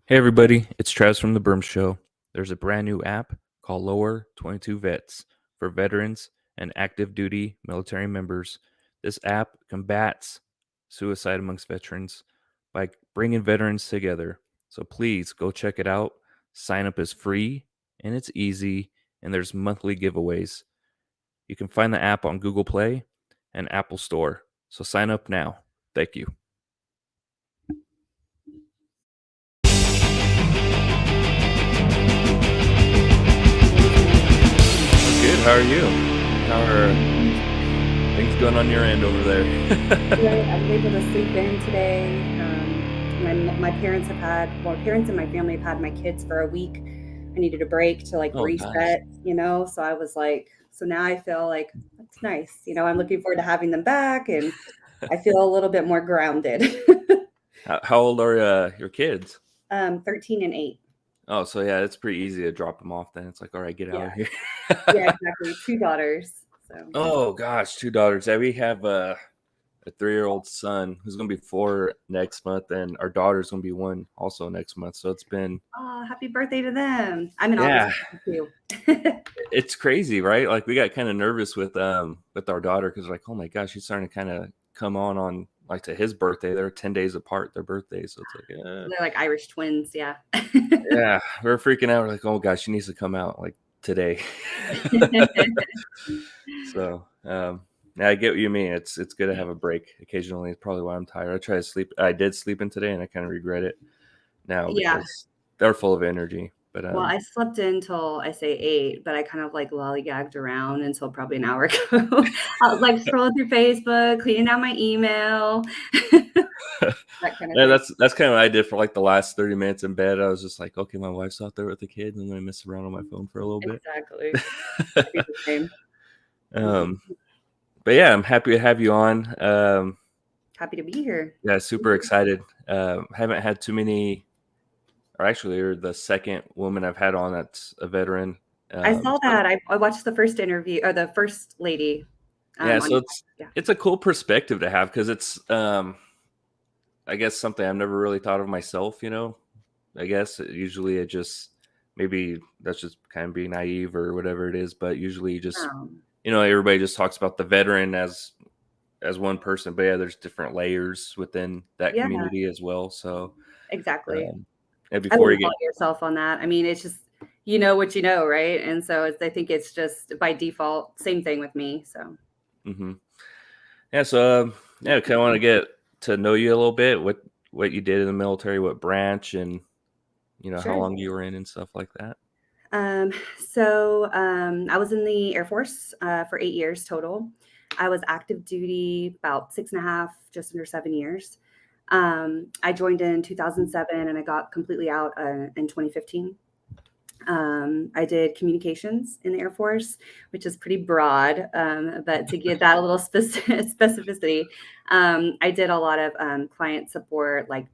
Hey everybody, it's Travis from the Berm Show. There's a brand new app called Lower 22 Vets for veterans and active duty military members. This app combats suicide amongst veterans by bringing veterans together. So please go check it out. Sign up is free and it's easy, and there's monthly giveaways. You can find the app on Google Play and Apple Store. So sign up now. Thank you. Good. How are you? How are things going on your end over there? Good. I was able to sleep in today. My parents have had, well, parents in my family have had my kids for a week. I needed a break to like Oh, nice. reset. So I was like, so now I feel like that's nice. I'm looking forward to having them back, and I feel a little bit more grounded. How old are your kids? 13 and 8. Oh, so yeah, it's pretty easy to drop them off. Then it's like, all right, get out Yeah. of here. Yeah, exactly. Two daughters. So, Oh gosh, two daughters. Yeah, we have a 3-year-old son who's gonna be 4 next month, and our daughter's gonna be 1 also next month. So it's been, oh, happy birthday to them. I'm in August yeah, too. it's crazy, right? Like we got kind of nervous with our daughter because like, oh my gosh, she's starting to kind of come on like to his birthday. They're 10 days apart, their birthdays, so it's like, They're like Irish twins. Yeah. yeah, we're freaking out. We're like, oh gosh, she needs to come out like today. So, yeah, I get what you mean. It's good to have a break occasionally. It's probably why I'm tired. I try to sleep. I did sleep in today, and I kind of regret it now Yeah. because they're full of energy. But Well, I slept in till I say 8, but I kind of like lollygagged around until probably an hour ago. I was like scrolling through Facebook, cleaning out my email, that kind of yeah, thing. that's kind of what I did for like the last 30 minutes in bed. I was just like, okay, my wife's out there with the kids, and then I mess around on my phone for a little bit. Exactly. I do the same. Mhm. um, but yeah, I'm happy to have you on. Happy to be here. Yeah, super excited. Haven't had too many, or actually, you're the second woman I've had on that's a veteran. I saw So that. I watched the first interview, or the first lady yeah, on so yeah. it's a cool perspective to have because it's I guess something I've never really thought of myself. I guess usually it just maybe that's just kind of being naive or whatever it is, but usually you just Um, everybody just talks about the veteran as one person, but yeah, there's different layers within that yeah, community as well. So exactly. um, yeah, I before you wouldn't get fault yourself on that. I mean, it's just you know what you know, right? And so I think it's just by default, same thing with me. So hmm yeah, so yeah, kind of want to get to know you a little bit, what you did in the military, what branch, and how sure. long you were in and stuff like that. Um, I was in the Air Force for 8 years total. I was active duty about six and a half, just under 7 years. I joined in 2007 and I got completely out in 2015. I did communications in the Air Force, which is pretty broad, but to give that a little specificity, I did a lot of client support, like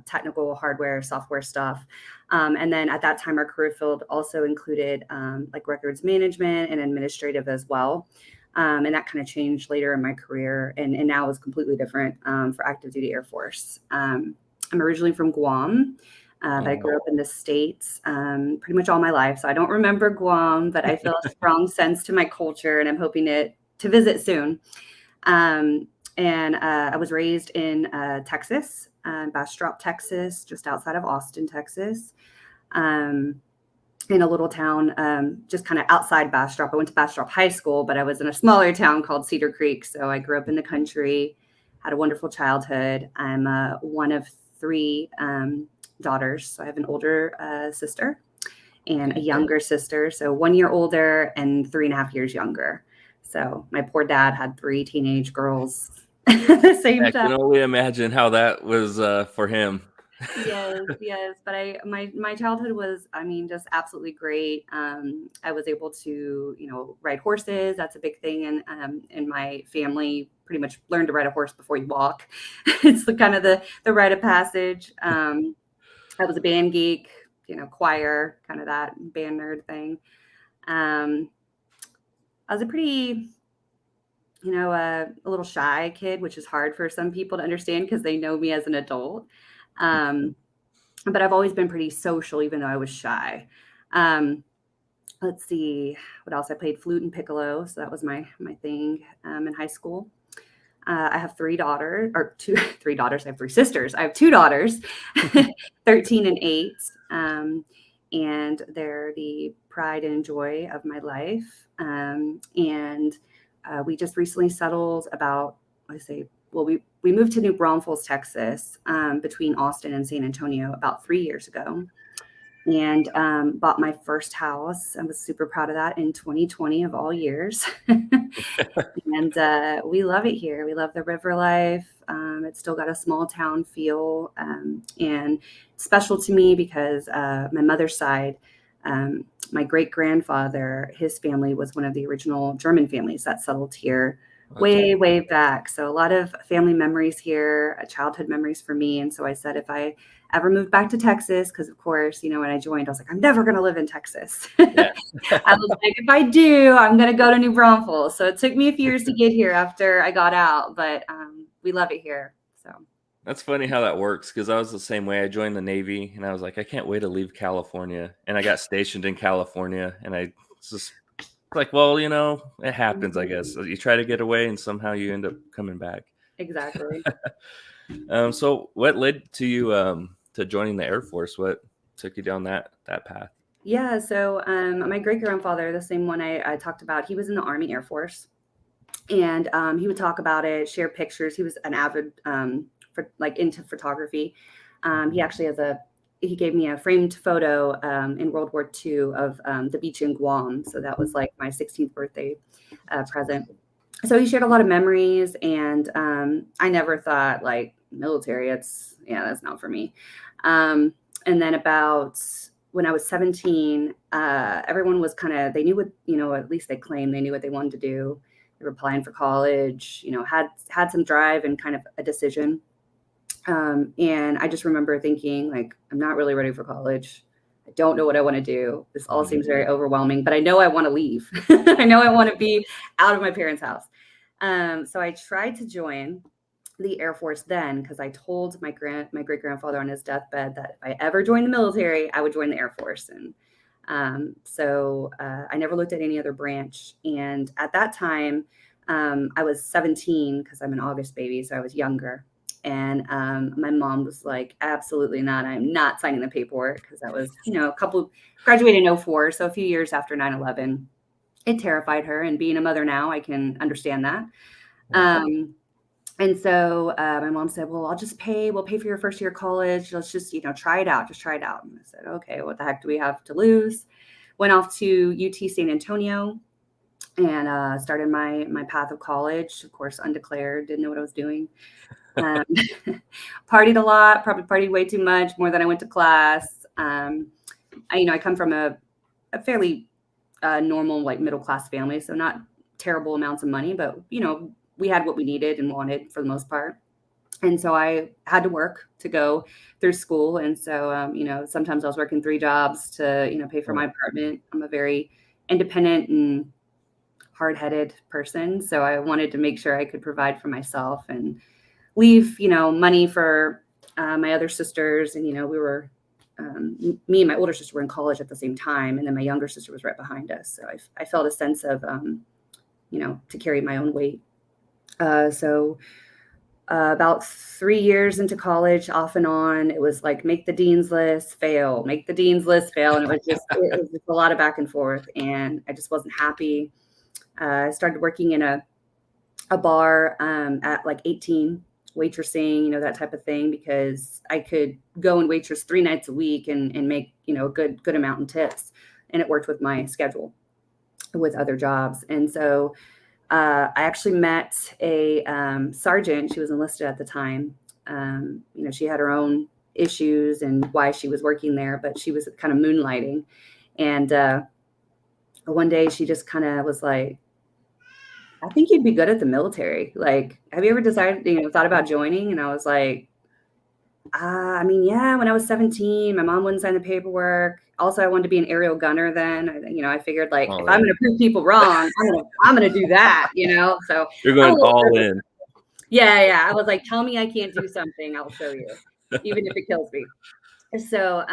technical hardware, software stuff. And then at that time, our career field also included like records management and administrative as well. And that kind of changed later in my career, and now is completely different for active duty Air Force. I'm originally from Guam, but I Oh, grew up in the States pretty much all my life. So I don't remember Guam, but I feel a strong sense to my culture, and I'm hoping to visit soon. And I was raised in Texas, Bastrop, Texas, just outside of Austin, Texas, um, in a little town just kind of outside Bastrop. I went to Bastrop High School, but I was in a smaller town called Cedar Creek. So I grew up in the country, had a wonderful childhood. I'm one of three daughters. So I have an older sister and a okay. younger sister. So 1 year older and 3.5 years younger. So my poor dad had three teenage girls at the same I time. can only imagine how that was for him. Yes, yes, but my childhood was, I mean, just absolutely great. I was able to, ride horses. That's a big thing, and in my family, pretty much learn to ride a horse before you walk. It's the kind of the rite of passage. I was a band geek, choir, kind of that band nerd thing. Um, I was a pretty, a little shy kid, which is hard for some people to understand because they know me as an adult. Um, but I've always been pretty social, even though I was shy. Um, let's see what else. I played flute and piccolo, so that was my thing in high school. I have three daughters, or two, three daughters. I have three sisters. I have two daughters, 13 and 8. And they're the pride and joy of my life. And we just recently settled about, I say, well, we moved to New Braunfels, Texas, between Austin and San Antonio about 3 years ago, and bought my first house. I was super proud of that in 2020 of all years. And we love it here. We love the river life. It's still got a small town feel, and it's special to me because my mother's side, my great grandfather, his family was one of the original German families that settled here That's way, way back. So a lot of family memories here, childhood memories for me. And so I said, if I ever moved back to Texas, because of course, when I joined, I was like, I'm never going to live in Texas. yeah. I was like, if I do, I'm going to go to New Braunfels. So it took me a few years to get here after I got out, but we love it here. So That's funny how that works because I was the same way. I joined the Navy and I was like, I can't wait to leave California. And I got stationed in California and I just like, well, it happens, I guess. You try to get away and somehow you end up coming back. exactly. So what led to you to joining the Air Force? What took you down that path? Yeah. So my great grandfather, the same one I talked about, he was in the Army Air Force, and he would talk about it, share pictures. He was an avid into photography. He actually he gave me a framed photo in World War II of the beach in Guam. So that was like my 16th birthday present. So he shared a lot of memories, and I never thought like military. That's not for me. And then about when I was 17, everyone was they knew what, at least they claimed they knew what they wanted to do. They were applying for college, had some drive and kind of a decision. And I just remember thinking, like, I'm not really ready for college. I don't know what I want to do. This all seems very overwhelming, but I know I want to leave. I know I want to be out of my parents' house. So I tried to join the Air Force then because I told my great grandfather on his deathbed that if I ever joined the military, I would join the Air Force. And so I never looked at any other branch. And at that time, I was 17 because I'm an August baby, so I was younger. And my mom was like, absolutely not. I'm not signing the paperwork because that was, graduated in 04, so a few years after 9/11. It terrified her. And being a mother now, I can understand that. And so my mom said, well, we'll pay for your first year of college. Let's just, try it out. Just try it out. And I said, okay, what the heck do we have to lose? Went off to UT San Antonio and started my path of college. Of course, undeclared, didn't know what I was doing. Partied a lot, probably partied way too much, more than I went to class. I come from a fairly normal, like middle-class family, so not terrible amounts of money, but, we had what we needed and wanted for the most part. And so I had to work to go through school. And so, sometimes I was working 3 jobs to, pay for my apartment. I'm a very independent and hard-headed person. So I wanted to make sure I could provide for myself and leave, money for my other sisters. And, we were, me and my older sister were in college at the same time. And then my younger sister was right behind us. So I felt a sense of, to carry my own weight. So about 3 years into college, off and on, it was like, make the dean's list, fail, make the dean's list, fail. And it was just a lot of back and forth. And I just wasn't happy. I started working in a bar at like 18, waitressing, that type of thing, because I could go and waitress 3 nights a week and make, a good amount in tips. And it worked with my schedule with other jobs. And so I actually met a sergeant. She was enlisted at the time. She had her own issues and why she was working there, but she was kind of moonlighting. And one day she just kind of was like, I think you'd be good at the military. Like, have you ever decided, thought about joining? And I was like, yeah, when I was 17, my mom wouldn't sign the paperwork. Also, I wanted to be an aerial gunner then. I figured like, if I'm going to prove people wrong, I'm going to do that, So You're going all in. Yeah. I was like, tell me I can't do something, I'll show you, even if it kills me. So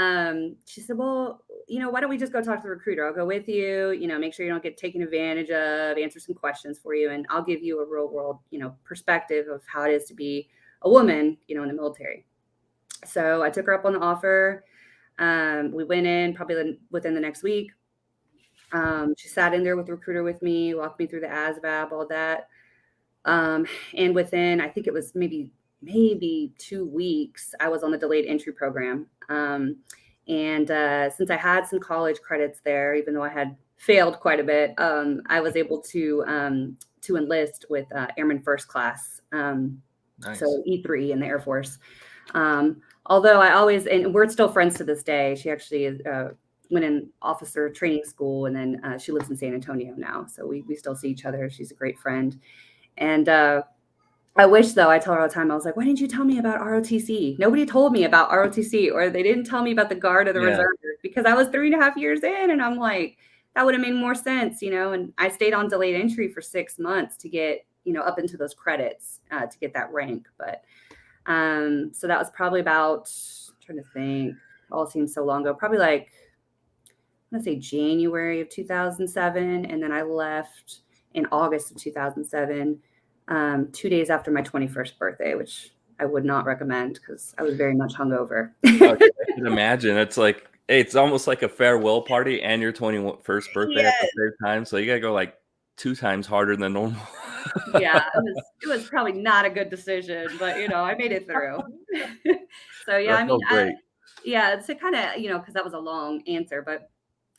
she said, well, why don't we just go talk to the recruiter? I'll go with you, make sure you don't get taken advantage of, answer some questions for you, and I'll give you a real world, perspective of how it is to be a woman, in the military. So I took her up on the offer. We went in probably within the next week. She sat in there with the recruiter with me, walked me through the ASVAB, all that. And within, I think it was maybe 2 weeks, I was on the delayed entry program. And since I had some college credits there, even though I had failed quite a bit, I was able to enlist with Airman First Class. Nice. So E3 in the Air Force. Although and we're still friends to this day. She actually went in officer training school, and then she lives in San Antonio now. So we still see each other. She's a great friend. And I wish, though, I tell her all the time, I was like, why didn't you tell me about ROTC? Nobody told me about ROTC, or they didn't tell me about the Guard or the Yeah. Reserve, because I was 3.5 years in, and I'm like, that would have made more sense, and I stayed on delayed entry for 6 months to get, up into those credits to get that rank. But so that was probably about, I'm trying to think, all seems so long ago, probably like, I'm going to say January of 2007. And then I left in August of 2007, 2 days after my 21st birthday, which I would not recommend because I was very much hungover. Okay, I can imagine. It's like, hey, it's almost like a farewell party and your 21st birthday at the Yes. same time. So you gotta go like 2 times harder than normal. Yeah, it was probably not a good decision, but I made it through. So yeah, That I mean, felt great. yeah, it's a kind of, because that was a long answer, but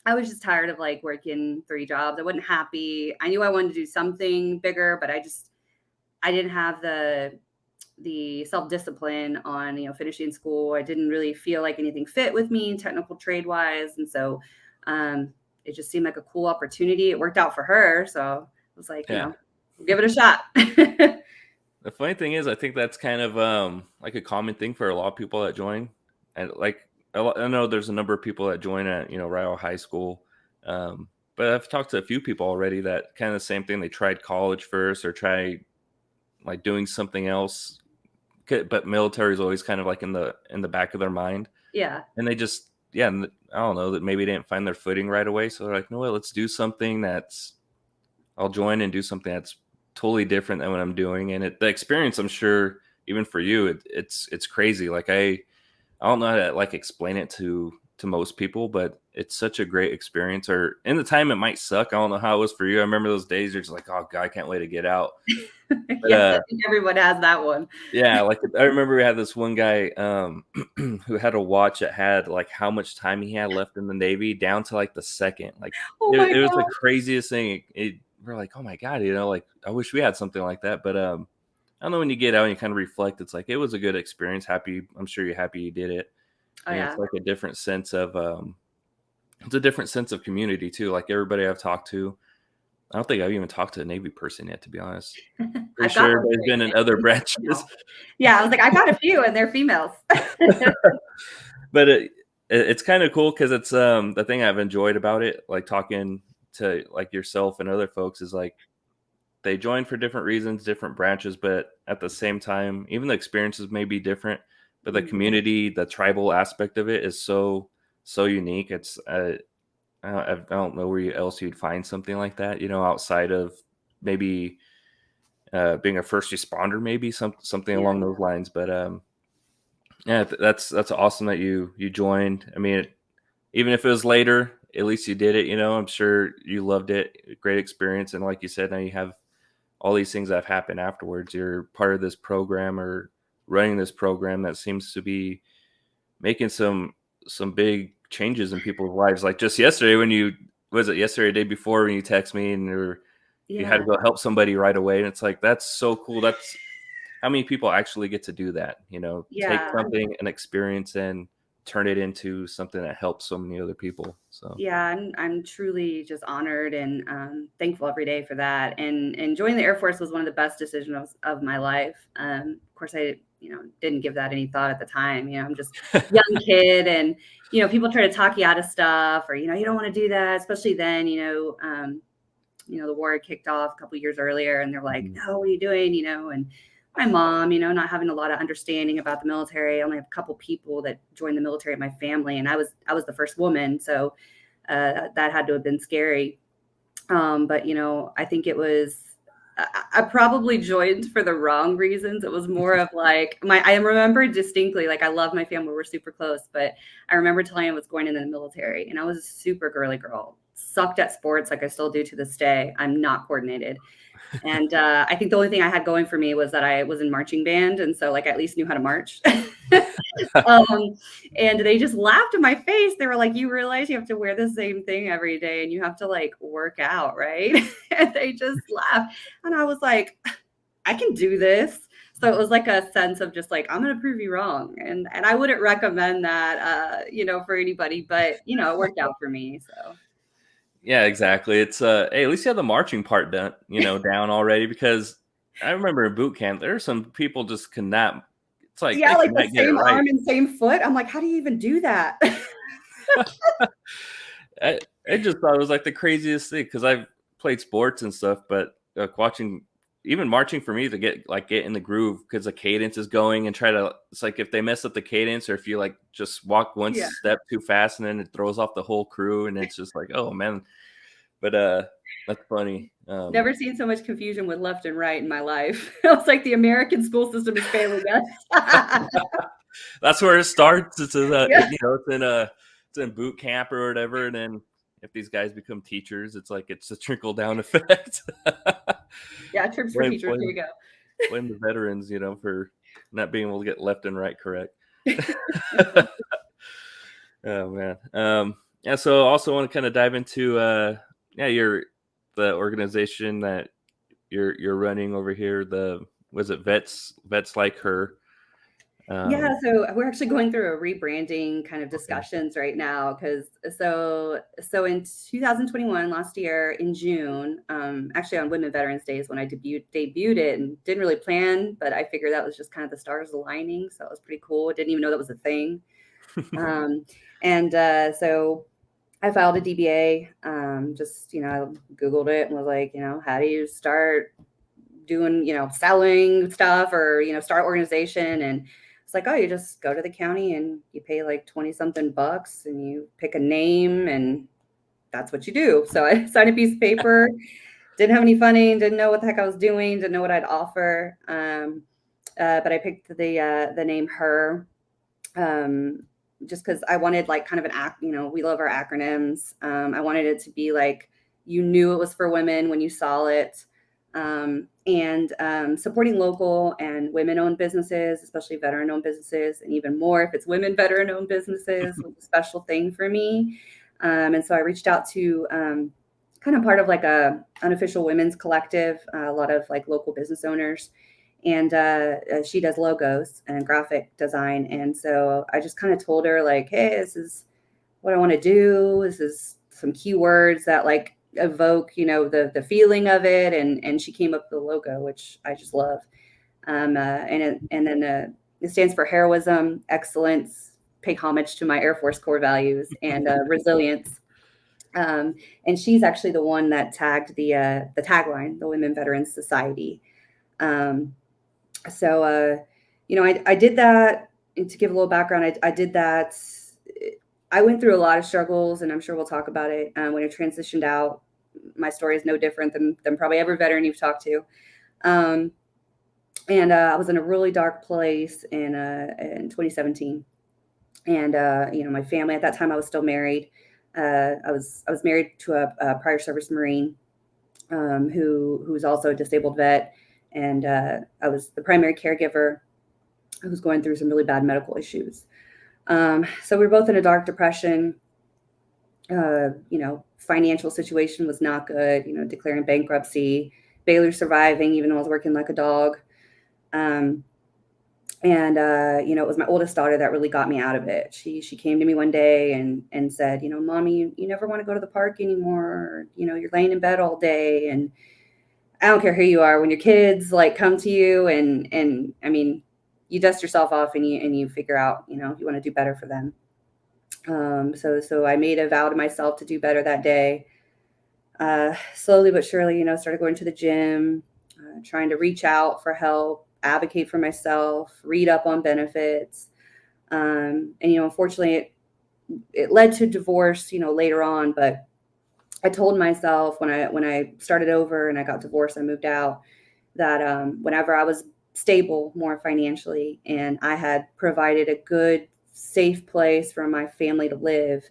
I was just tired of like working 3 jobs. I wasn't happy. I knew I wanted to do something bigger, but I didn't have the self-discipline on, finishing school. I didn't really feel like anything fit with me technical trade wise. And so it just seemed like a cool opportunity. It worked out for her. So I was like, Yeah. give it a shot. The funny thing is, I think that's kind of like a common thing for a lot of people that join. And like I know there's a number of people that join at right out of high school, but I've talked to a few people already that kind of the same thing. They tried college first or try like doing something else, but military is always kind of like in the back of their mind, Yeah. and they just I don't know that maybe they didn't find their footing right away. So they're like, no, what, let's do something that's I'll join and do something that's totally different than what I'm doing. And the experience, I'm sure, even for you, it's crazy. Like I don't know how to like explain it to most people, but it's such a great experience. Or in the time, it might suck. I don't know how it was for you. I remember those days you're just like, oh god, I can't wait to get out. But Yes, I think everyone has that one. yeah, like I remember we had this one guy who had a watch that had like how much time he had left in the Navy down to like the second. Like Oh it, my it was the God. craziest thing. We're like, oh my god, like I wish we had something like that. But I don't know, when you get out and you kind of reflect, it's like it was a good experience. Happy, I'm sure you're happy you did it, Oh and it's yeah. like a different sense of it's a different sense of community too. Like everybody I've talked to, I don't think I've even talked to a Navy person yet, to be honest. Pretty I've got sure one everybody's for been you. in other Maybe it's branches. female. Yeah, I was like, I got a few and they're females. But it's kind of cool because it's the thing I've enjoyed about it, like talking to like yourself and other folks, is like they join for different reasons, different branches, but at the same time, even the experiences may be different, but the Mhm. community, the tribal aspect of it is so unique. It's I don't know where else you'd find something like that, outside of maybe being a first responder, maybe something Yeah. along those lines. But yeah, that's awesome that you joined. I mean, even if it was later, at least you did it. I'm sure you loved it. Great experience, and like you said, now you have all these things that have happened afterwards. You're part of this program or running this program that seems to be making some big changes in people's lives. Like just yesterday, when you was it yesterday, day before, when you text me and you had to Yeah. go help somebody right away, and it's like that's so cool. That's how many people actually get to do that. Take Yeah. something, an experience, and turn it into something that helps so many other people. So Yeah, I'm truly just honored and thankful every day for that. And joining the Air Force was one of the best decisions of my life. Of course, I didn't give that any thought at the time. I'm just a young kid, and people try to talk you out of stuff, or you don't want to do that, especially then. The war had kicked off a couple years earlier, and they're like, mhm. "No, what are you doing?" And my mom, not having a lot of understanding about the military. I only have a couple people that joined the military in my family, and I was the first woman, so that had to have been scary. But I think it was. I probably joined for the wrong reasons. It was more of like I remember distinctly, like I love my family, we're super close, but I remember telling I was going into the military, and I was a super girly girl, sucked at sports like I still do to this day. I'm not coordinated. And I think the only thing I had going for me was that I was in marching band, and so like I at least knew how to march. um, and they just laughed in my face. They were like, "You realize you have to wear the same thing every day, and you have to like work out, right?" And they just laughed, and I was like, "I can do this." So it was like a sense of just like I'm going to prove you wrong, and I wouldn't recommend that, for anybody, but it worked out for me. So Yeah, exactly. It's hey, at least you have the marching part done, down already. Because I remember in boot camp, there are some people just cannot. It's like yeah, they like the cannot get it same right. arm and same foot. I'm like, how do you even do that? I just thought it was like the craziest thing because I've played sports and stuff, but watching even marching for me to get in the groove because the cadence is going and try to. It's like if they mess up the cadence or if you like just walk one Yeah. step too fast and then it throws off the whole crew and it's just like, oh man. But that's funny. Never seen so much confusion with left and right in my life. I was like, the American school system is failing us. That's where it starts. Yeah. It's in boot camp or whatever, and then if these guys become teachers, it's like it's a trickle down effect. Yeah, trips for blame teachers. Here blame we go. blame the veterans, for not being able to get left and right correct. Oh man. Yeah. So I also want to kind of dive into the organization that you're running over here. The was it vets like her. Yeah, Um, so we're actually going through a rebranding kind of okay. discussions right now because so in 2021, last year in June, actually on Women Veterans Day is when I debuted it and didn't really plan, but I figured that was just kind of the stars aligning, so it was pretty cool. I didn't even know that was a thing. Um, and so I filed a DBA. Just I Googled it and was like, how do you start doing, selling stuff or, start organization. And it's like, oh, you just go to the county and you pay like 20 something bucks and you pick a name and that's what you do. So I signed a piece of paper, didn't have any funding, didn't know what the heck I was doing, didn't know what I'd offer. But I picked the name Her, um, just because I wanted like kind of an act, we love our acronyms. I wanted it to be like you knew it was for women when you saw it. And supporting local and women-owned businesses, especially veteran-owned businesses, and even more if it's women veteran-owned businesses, was a special thing for me. And so I reached out to kind of part of like a unofficial women's collective, a lot of like local business owners, and she does logos and graphic design. And so I just kind of told her like, hey, this is what I want to do. This is some keywords that like evoke, the feeling of it. And she came up with the logo, which I just love. And then it stands for heroism, excellence, pay homage to my Air Force core values, and resilience. Um, and she's actually the one that tagged the tagline, the Women Veterans Society. Um, I did that. And to give a little background, I did that. I went through a lot of struggles, and I'm sure we'll talk about it. When I transitioned out, my story is no different than probably every veteran you've talked to. Um, and I was in a really dark place in 2017. And my family at that time, I was still married. I was married to a prior service Marine, who was also a disabled vet, and I was the primary caregiver who was going through some really bad medical issues. So we were both in a dark depression. Financial situation was not good. Declaring bankruptcy, barely surviving, even though I was working like a dog. Um, and it was my oldest daughter that really got me out of it. She came to me one day and said, Mommy, you never want to go to the park anymore. Or, you're laying in bed all day, and I don't care who you are. When your kids like come to you and I mean, you dust yourself off and you figure out, you want to do better for them. So I made a vow to myself to do better that day. Slowly but surely, started going to the gym, trying to reach out for help. advocate for myself, read up on benefits. And, unfortunately, it led to divorce, later on. But I told myself when I started over and I got divorced, I moved out, that whenever I was stable more financially and I had provided a good, safe place for my family to live,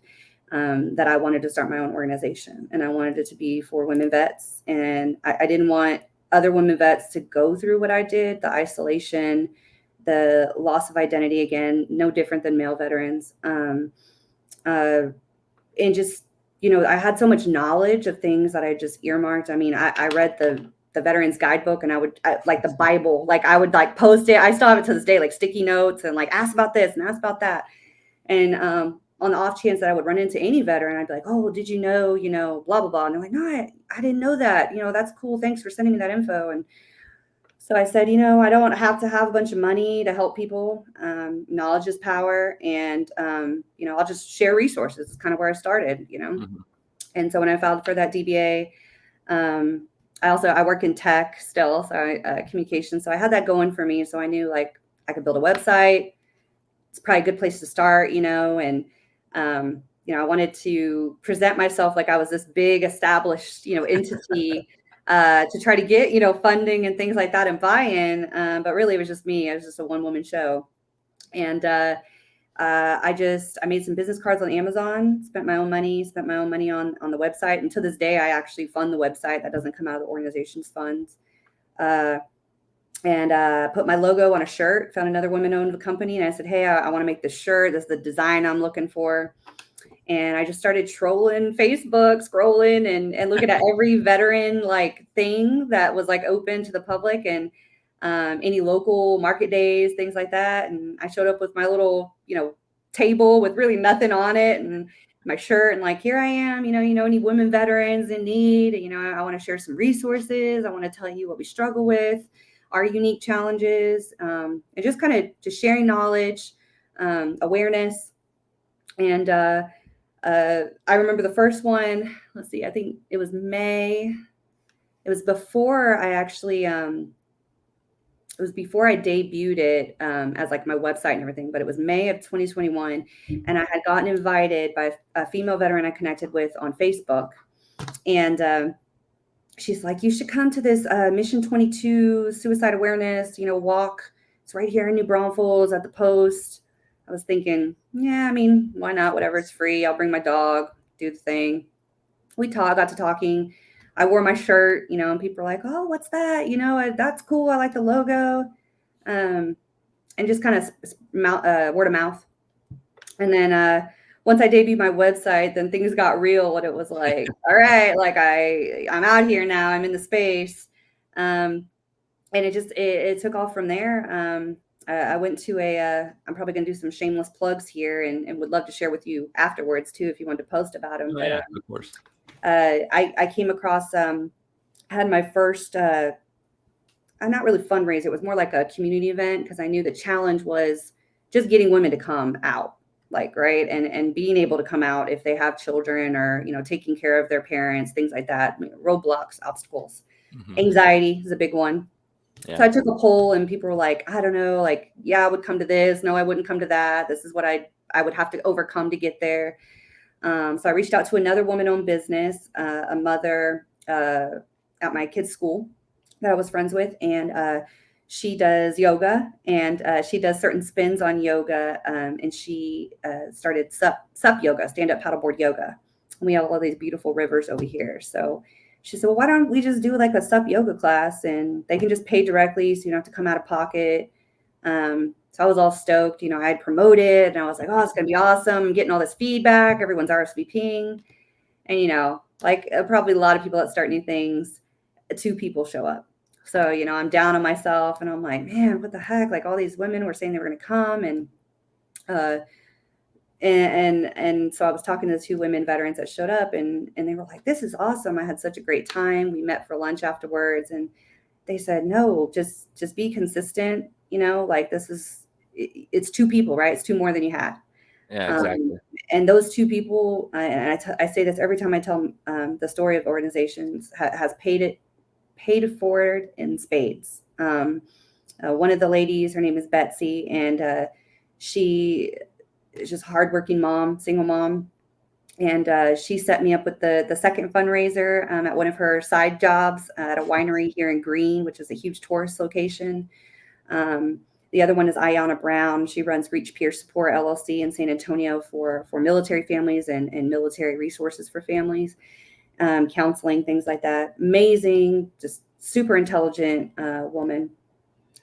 that I wanted to start my own organization, and I wanted it to be for women vets. And I didn't want other women vets to go through what I did, the isolation, the loss of identity, again, no different than male veterans. Uh, and just, I had so much knowledge of things that I just earmarked. I mean, I read the veterans guidebook, and like the Bible, like I would like post it. I still have it to this day, like sticky notes, and like ask about this and ask about that. And on the off chance that I would run into any veteran, I'd be like, oh, well, did you know, blah, blah, blah. And they're like, no, I didn't know that. That's cool. Thanks for sending me that info. And so I said, I don't have to have a bunch of money to help people. Knowledge is power. And, I'll just share resources. It's kind of where I started. Mhm. And so when I filed for that DBA, I work in tech still, so communication. So I had that going for me. So I knew like I could build a website. It's probably a good place to start, and I wanted to present myself like I was this big established, entity, to try to get, funding and things like that and buy-in. But really it was just me. I was just a one-woman show. And I made some business cards on Amazon, spent my own money on the website. And to this day, I actually fund the website. That doesn't come out of the organization's funds. And put my logo on a shirt, found another women-owned company. And I said, hey, I want to make this shirt. This is the design I'm looking for. And I just started trolling Facebook, scrolling and looking at every veteran like thing that was like open to the public, and any local market days, things like that. And I showed up with my little, table with really nothing on it, and my shirt, and like, here I am, any women veterans in need. I want to share some resources. I want to tell you what we struggle with, our unique challenges, and just kind of just sharing knowledge, awareness. And I remember the first one, let's see, I think it was May. It was before I actually, it was before I debuted it as like my website and everything, but it was May of 2021. And I had gotten invited by a female veteran I connected with on Facebook. And she's like, you should come to this Mission 22 suicide awareness, walk. It's right here in New Braunfels at the post. I was thinking, yeah, I mean, why not? Whatever, it's free. I'll bring my dog, do the thing. We got to talking. I wore my shirt, and people were like, oh, what's that? That's cool. I like the logo. And just kind of word of mouth. And then once I debuted my website, then things got real. What it was like, all right, like I'm out here now. I'm in the space. And it took off from there. I went to I'm probably going to do some shameless plugs here, and would love to share with you afterwards too, if you want to post about them. Oh, But yeah, of course. I came across, had my first, not really fundraiser. It was more like a community event, because I knew the challenge was just getting women to come out, like, right. And being able to come out if they have children, or, taking care of their parents, things like that, roadblocks, obstacles. Mhm. Anxiety is a big one. So Yeah. I took a poll, and people were like, I don't know, like, yeah, I would come to this. No, I wouldn't come to that. This is what I would have to overcome to get there. So I reached out to another woman-owned business, a mother at my kid's school that I was friends with, and she does yoga, and she does certain spins on yoga, and she started sup yoga, stand-up paddleboard yoga. And we have all these beautiful rivers over here. So she said, well, why don't we just do like a sup yoga class, and they can just pay directly, so you don't have to come out of pocket. So I was all stoked. I had promoted, and I was like, oh, it's going to be awesome. I'm getting all this feedback. Everyone's RSVPing. And, like probably a lot of people that start new things, 2 people show up. So, I'm down on myself, and I'm like, man, what the heck? Like, all these women were saying they were going to come. Uh, and so I was talking to the 2 women veterans that showed up, and they were like, this is awesome. I had such a great time. We met for lunch afterwards, and they said, no, just be consistent. Like, it's 2 people, right? It's 2 more than you had. Yeah, exactly. And those 2 people, and I say this every time I tell the story of organizations, has paid it forward in spades. One of the ladies, her name is Betsy, and she is just hardworking mom, single mom, and she set me up with the second fundraiser at one of her side jobs at a winery here in Greene, which is a huge tourist location. Um, the other one is Ayana Brown. She runs Reach Peer Support LLC in San Antonio for military families and military resources for families, counseling, things like that. Amazing, just super intelligent woman.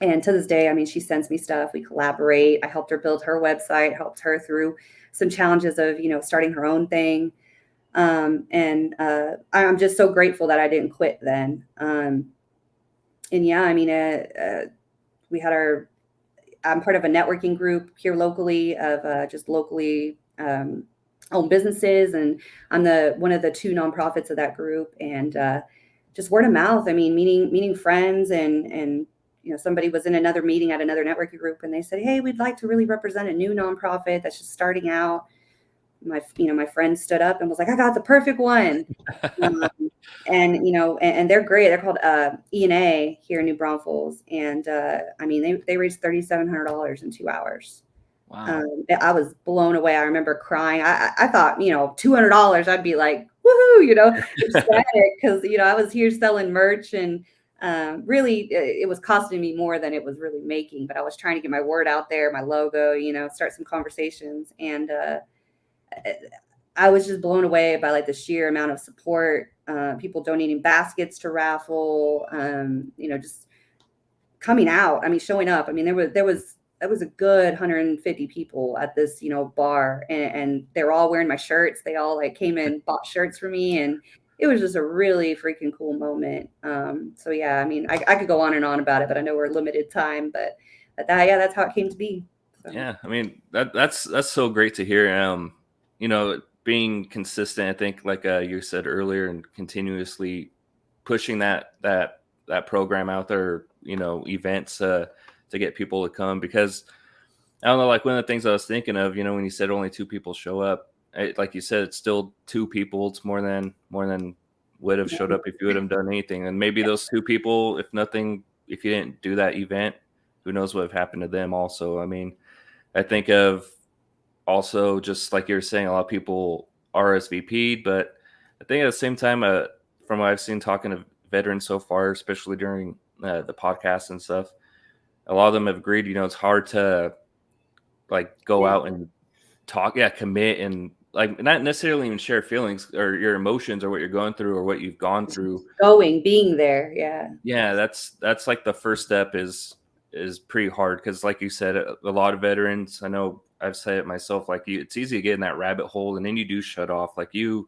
And to this day, I mean, she sends me stuff. We collaborate. I helped her build her website, helped her through some challenges of, starting her own thing. And I'm just so grateful that I didn't quit then. And yeah, I mean, we had I'm part of a networking group here locally of just locally owned businesses, and I'm the one of the two nonprofits of that group. And just word of mouth. I mean, meeting friends, and somebody was in another meeting at another networking group, and they said, "Hey, we'd like to really represent a new nonprofit that's just starting out." My friend stood up and was like, "I got the perfect one." Um, and they're great. They're called E&A here in New Braunfels, and I mean they raised $3,700 in 2 hours. Wow. I was blown away. I remember crying. I thought, $200, I'd be like, woohoo, ecstatic, because I was here selling merch, and really it was costing me more than it was really making. But I was trying to get my word out there, my logo, start some conversations, and I was just blown away by like the sheer amount of support, people donating baskets to raffle, just coming out. I mean, showing up. I mean, there was a good 150 people at this, bar, and they were all wearing my shirts. They all like came and bought shirts for me, and it was just a really freaking cool moment. So yeah, I mean, I could go on and on about it, but I know we're limited time. But yeah, that's how it came to be. So. Yeah, I mean that's so great to hear. Being consistent, I think, like you said earlier, and continuously pushing that program out there, events to get people to come. Because I don't know, like one of the things I was thinking of, when you said only two people show up, like you said, it's still two people. It's more than would have showed up if you would have done anything. And maybe those two people, if you didn't do that event, who knows what would have happened to them also. I mean, I think of also, just like you were saying, a lot of people RSVP'd, but I think at the same time, from what I've seen talking to veterans so far, especially during the podcast and stuff, a lot of them have agreed. It's hard to like go Yeah. out and talk, yeah, commit, and like not necessarily even share feelings or your emotions or what you're going through or what you've gone through. Being there. Yeah. Yeah, that's like the first step is pretty hard, because like you said, a lot of veterans, I know I've said it myself, like it's easy to get in that rabbit hole, and then you do shut off. Like you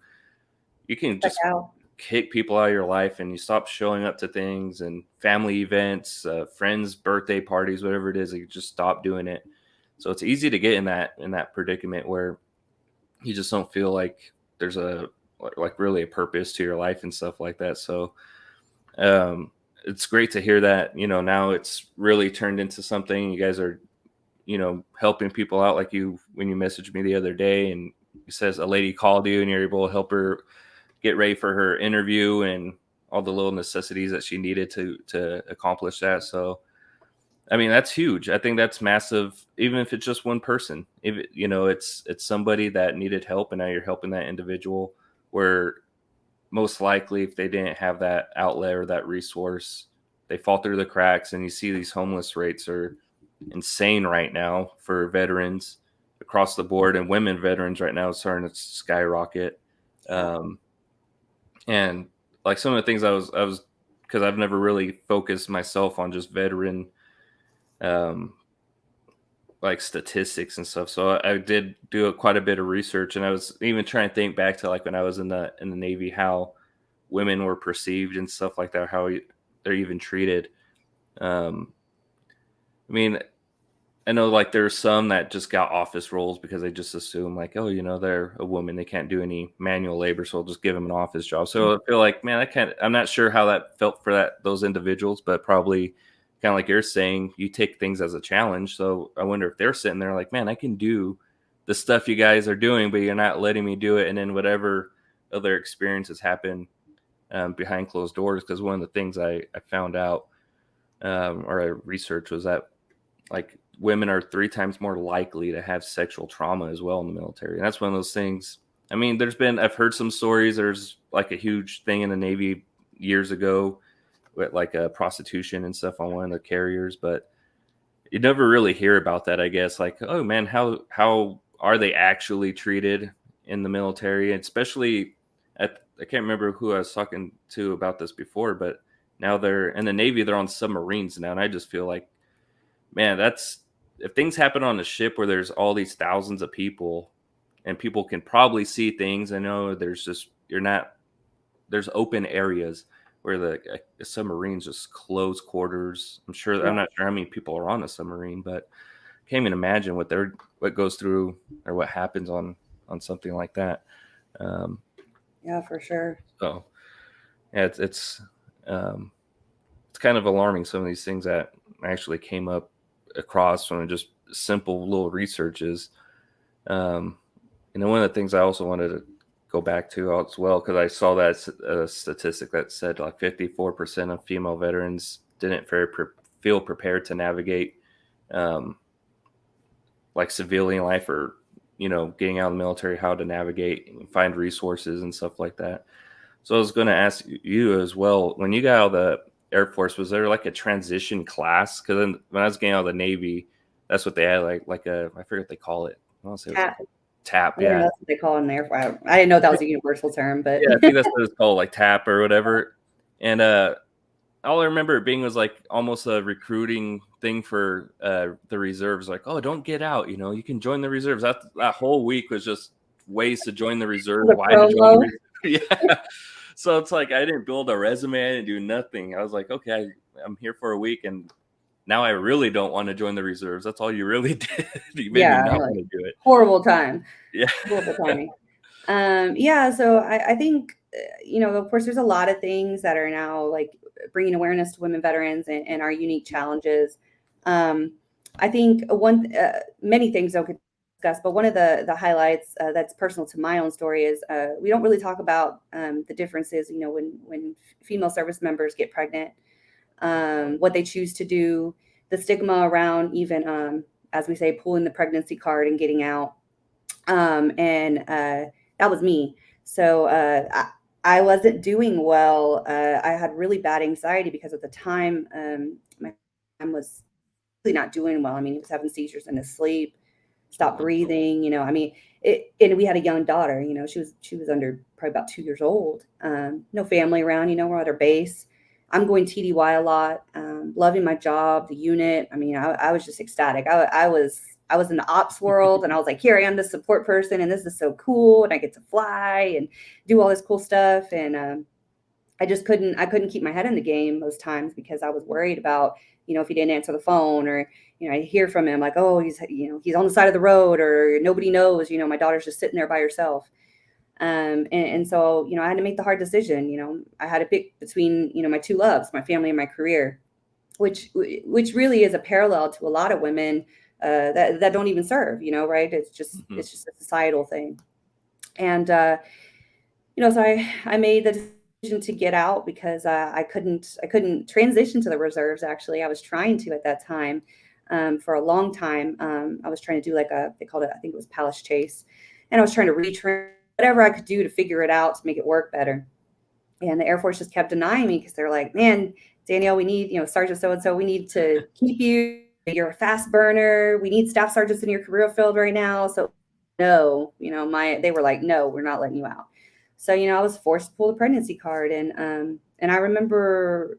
can Check just out. kick people out of your life, and you stop showing up to things and family events, friends birthday parties, whatever it is, you just stop doing it. So it's easy to get in that predicament where you just don't feel like there's like really a purpose to your life and stuff like that. So um it's great to hear that, now it's really turned into something. You guys are, helping people out, like you when you messaged me the other day, and it says a lady called you and you're able to help her get ready for her interview and all the little necessities that she needed to accomplish that. So I mean, that's huge. I think that's massive, even if it's just one person. If it's somebody that needed help, and now you're helping that individual, where most likely if they didn't have that outlet or that resource, they fall through the cracks. And you see these homeless rates are insane right now for veterans across the board, and women veterans right now is starting to skyrocket. Yeah. Um, and like some of the things I was because I've never really focused myself on just veteran um, like statistics and stuff. So I did do quite a bit of research, and I was even trying to think back to like when I was in the Navy, how women were perceived and stuff like that, how they're even treated. Um, I mean, I know like there's some that just got office roles because they just assume like, oh, they're a woman, they can't do any manual labor, so I'll just give them an office job. So I feel like, man, I'm not sure how that felt for those individuals, but probably kind of like you're saying, you take things as a challenge. So I wonder if they're sitting there like, man, I can do the stuff you guys are doing, but you're not letting me do it. And then whatever other experiences happen behind closed doors, because one of the things I found out or research was that like women are 3 times more likely to have sexual trauma as well in the military. And that's one of those things. I mean, I've heard some stories. There's like a huge thing in the Navy years ago with like prostitution and stuff on one of the carriers, but you never really hear about that, I guess. Like, oh man, how are they actually treated in the military? And especially I can't remember who I was talking to about this before, but now they're in the Navy, they're on submarines now. And I just feel like, man, that's if things happen on a ship where there's all these thousands of people and people can probably see things. I know there's open areas where the submarines just close quarters. Yeah, I'm not sure how many people are on a submarine, but I can't even imagine what goes through or what happens on something like that. Um, yeah, for sure. so yeah, um, it's kind of alarming, some of these things that actually came up across from just simple little researches. Um, and then one of the things I also wanted to go back to as well, because I saw that statistic that said like 54% of female veterans didn't feel prepared to navigate um, like civilian life, or getting out of the military, how to navigate and find resources and stuff like that. So I was going to ask you as well, when you got out of the Air Force, was there like a transition class? Because then when I was getting out of the Navy, that's what they had, like a, I forget what they call it. I want to say it was like Tap. a tap. I think Yeah. that's what they call it in there. I didn't know that was a universal term, but Yeah. I think that's what it's called, like tap or whatever. And all I remember it being was like almost a recruiting thing for the reserves. Like, oh, don't get out. You can join the reserves. That whole week was just ways to join the reserve, the why to join the promo. reserve. Yeah. So it's like I didn't build a resume. I didn't do nothing. I was like, okay, I'm here for a week, and now I really don't want to join the reserves. That's all you really did. You made me Yeah, not like want to do it. horrible time, Yeah. horrible timing. Yeah, so I think, of course, there's a lot of things that are now like bringing awareness to women veterans and our unique challenges. Um, I think many things don't get discussed, but one of the highlights that's personal to my own story is we don't really talk about the differences. When female service members get pregnant, what they choose to do, the stigma around even, as we say, pulling the pregnancy card and getting out. And That was me. So I wasn't doing well. I had really bad anxiety because at the time, my son was really not doing well. I mean, he was having seizures in his sleep, stopped Mhm. breathing. And we had a young daughter. She was under probably about 2 years old. No family around. We're at our base. I'm going TDY a lot. Loving my job, the unit. I mean, I was just ecstatic. I was in the ops world, and I was like, here I am, the support person, and this is so cool, and I get to fly and do all this cool stuff. And I couldn't keep my head in the game most times because I was worried about, if he didn't answer the phone, or, I hear from him like, oh, he's on the side of the road, or nobody knows, my daughter's just sitting there by herself. And so, I had to make the hard decision. I had to pick between, my two loves, my family and my career, which really is a parallel to a lot of women that don't even serve, right? It's just Mhm. it's just a societal thing. And so I made the decision to get out because I couldn't transition to the reserves. Actually, I was trying to at that time. For a long time, I was trying to do like they called it, I think it was Palace Chase, and I was trying to retrain whatever I could do to figure it out to make it work better. And the Air Force just kept denying me because they're like, man, Danielle, we need, Sergeant so and so, we need to keep you. You're a fast burner. We need staff sergeants in your career field right now. So no, they were like, no, we're not letting you out. So, I was forced to pull the pregnancy card. And I remember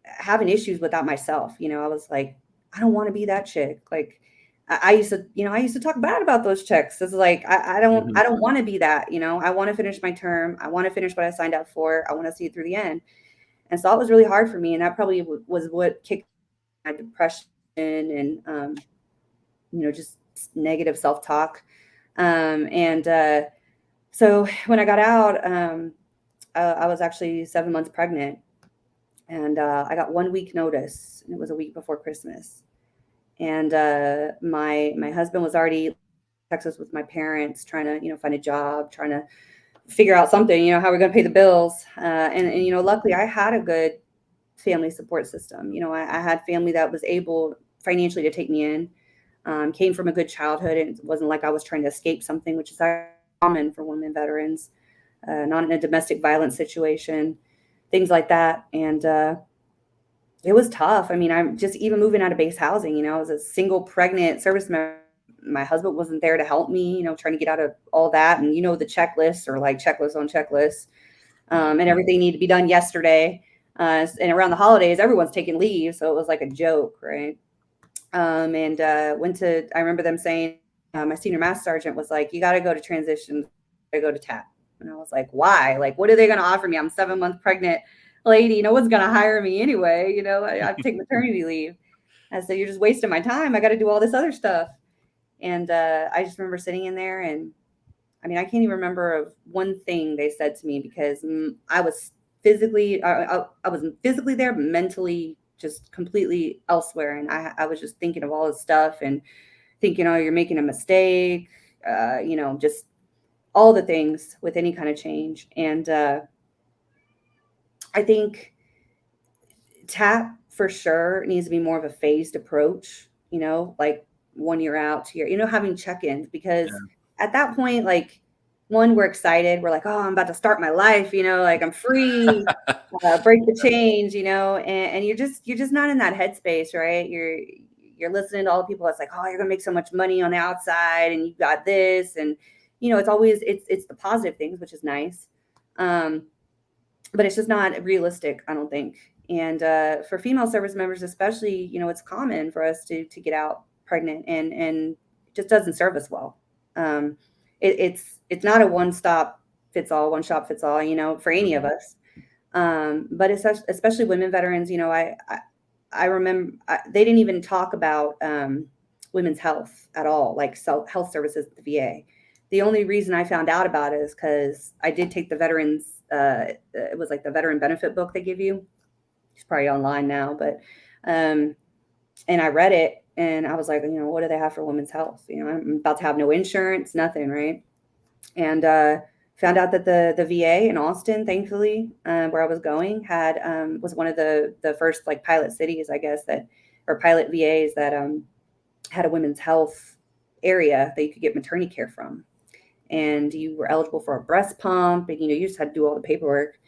having issues with that myself. I was like, I don't want to be that chick. Like I used to talk bad about those chicks. It's like Mhm. I don't want to be that. I want to finish my term. I want to finish what I signed up for. I want to see it through the end. And so that was really hard for me, and that probably was what kicked my depression and just negative self talk. And So when I got out, I was actually 7 months pregnant, and I got 1 week notice, and it was a week before Christmas. And my husband was already in Texas with my parents, trying to find a job, trying to figure out something, how we're going to pay the bills. And luckily I had a good family support system. I had family that was able financially to take me in. Came from a good childhood, and it wasn't like I was trying to escape something, which is common for women veterans, not in a domestic violence situation, things like that. And it was tough. I mean, I'm just even moving out of base housing. I was a single pregnant service member. My husband wasn't there to help me, trying to get out of all that. And the checklists are like checklists on checklists, and everything needed to be done yesterday. And around the holidays, everyone's taking leave, so it was like a joke, right? And went to. I remember them saying, my senior master sergeant was like, "You got to go to transition, to go to TAP." And I was like, "Why? Like, what are they going to offer me? I'm 7 months pregnant lady. No one's going to hire me anyway. I take maternity leave." I said, "You're just wasting my time. I got to do all this other stuff." And I just remember sitting in there, and I mean, I can't even remember of one thing they said to me, because I was I wasn't physically there, but mentally just completely elsewhere. And I was just thinking of all this stuff and thinking, oh, you're making a mistake, just all the things with any kind of change. And I think TAP for sure needs to be more of a phased approach, like 1 year out, 2 year, having check-ins, because at that point, like, one, we're excited. We're like, oh, I'm about to start my life, like I'm free, break the change, and you're just not in that headspace, right? You're listening to all the people that's like, oh, you're gonna make so much money on the outside, and you got this, and it's always it's the positive things, which is nice. But it's just not realistic, I don't think. And for female service members, especially, it's common for us to get out pregnant, and it just doesn't serve us well. It's not a one shop fits all, for any of us. But especially women veterans, I remember they didn't even talk about women's health at all, like health services at the VA. The only reason I found out about it is because I did take the veterans. It was like the veteran benefit book they give you. It's probably online now, but and I read it, and I was like, what do they have for women's health? I'm about to have no insurance, nothing, right? And found out that the VA in Austin, thankfully, where I was going, had was one of the first like pilot cities, I guess, or pilot VAs that had a women's health area that you could get maternity care from, and you were eligible for a breast pump, and you just had to do all the paperwork.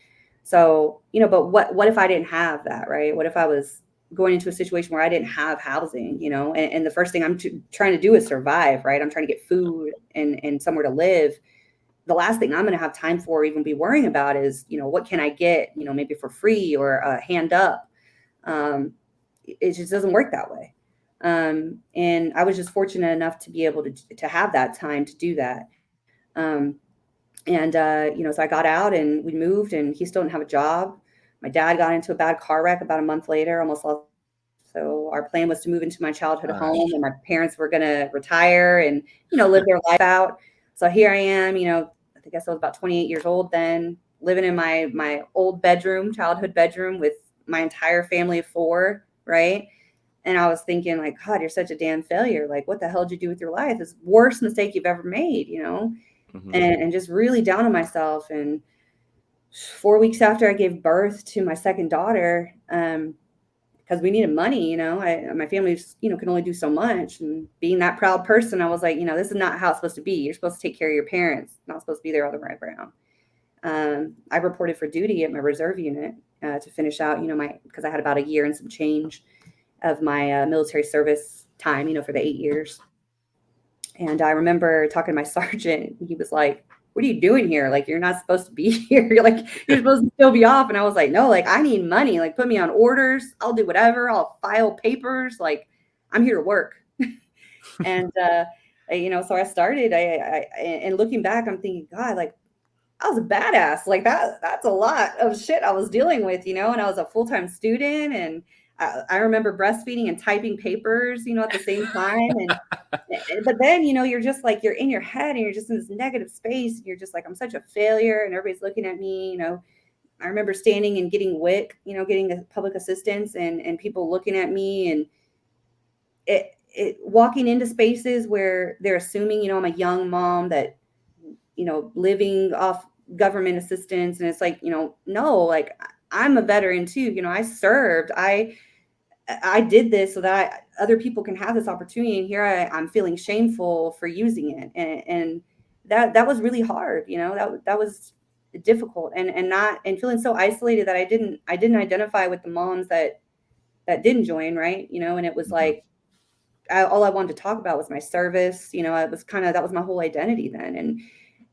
So but what if I didn't have that, right? What if I was going into a situation where I didn't have housing, and the first thing I'm trying to do is survive, right? I'm trying to get food and somewhere to live. The last thing I'm going to have time for, or even be worrying about, is what can I get, maybe for free or a hand up. It just doesn't work that way. And I was just fortunate enough to be able to have that time to do that. Um, and so I got out, and we moved, and he still didn't have a job. My dad got into a bad car wreck about a month later, almost lost. So our plan was to move into my childhood home, and my parents were going to retire and live their life out. So here I am, I guess I was about 28 years old then, living in my old bedroom, childhood bedroom, with my entire family of 4, right? And I was thinking, like, God, you're such a damn failure. Like, what the hell did you do with your life? It's the worst mistake you've ever made, and just really down on myself. And 4 weeks after I gave birth to my second daughter, because we needed money, my family, can only do so much. And being that proud person, I was like, this is not how it's supposed to be. You're supposed to take care of your parents, not supposed to be there all the way around. I reported for duty at my reserve unit to finish out, because I had about a year and some change of my military service time, for the 8 years. And I remember talking to my sergeant. He was like, what are you doing here? Like, you're not supposed to be here. You're supposed to still be off. And I was like, no, like, I need money. Like, put me on orders. I'll do whatever. I'll file papers. Like, I'm here to work. And, so I started, and looking back, I'm thinking, God, like, I was a badass. Like, that's a lot of shit I was dealing with, and I was a full-time student, and I remember breastfeeding and typing papers, at the same time. But then, you're just like, you're in your head, and you're just in this negative space. And you're just like, I'm such a failure, and everybody's looking at me. I remember standing and getting WIC, getting a public assistance, and people looking at me, and walking into spaces where they're assuming, I'm a young mom that, living off government assistance. And it's like, no, like, I'm a veteran too. I served. I did this so that other people can have this opportunity, and here I'm feeling shameful for using it, and that was really hard. That was difficult, and not and feeling so isolated that I didn't identify with the moms that didn't join, right? And it was Mhm. like all I wanted to talk about was my service. It was kind of that was my whole identity then,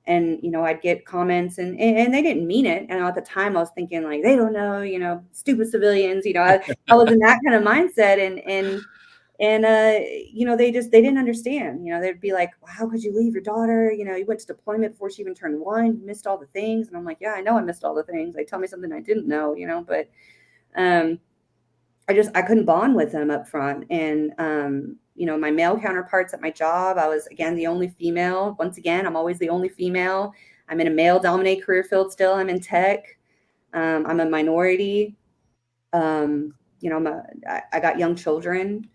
and I'd get comments, and they didn't mean it. And at the time, I was thinking like they don't know, stupid civilians. I was in that kind of mindset, and they didn't understand. They'd be like, well, how could you leave your daughter? You went to deployment before she even turned one, you missed all the things. And I'm like, yeah, I know I missed all the things. Like, tell me something I didn't know. But um I couldn't bond with them up front. And my male counterparts at my job, I was again the only female. Once again, I'm always the only female. I'm in a male dominated career field still. I'm in tech. I'm a minority. I got young children.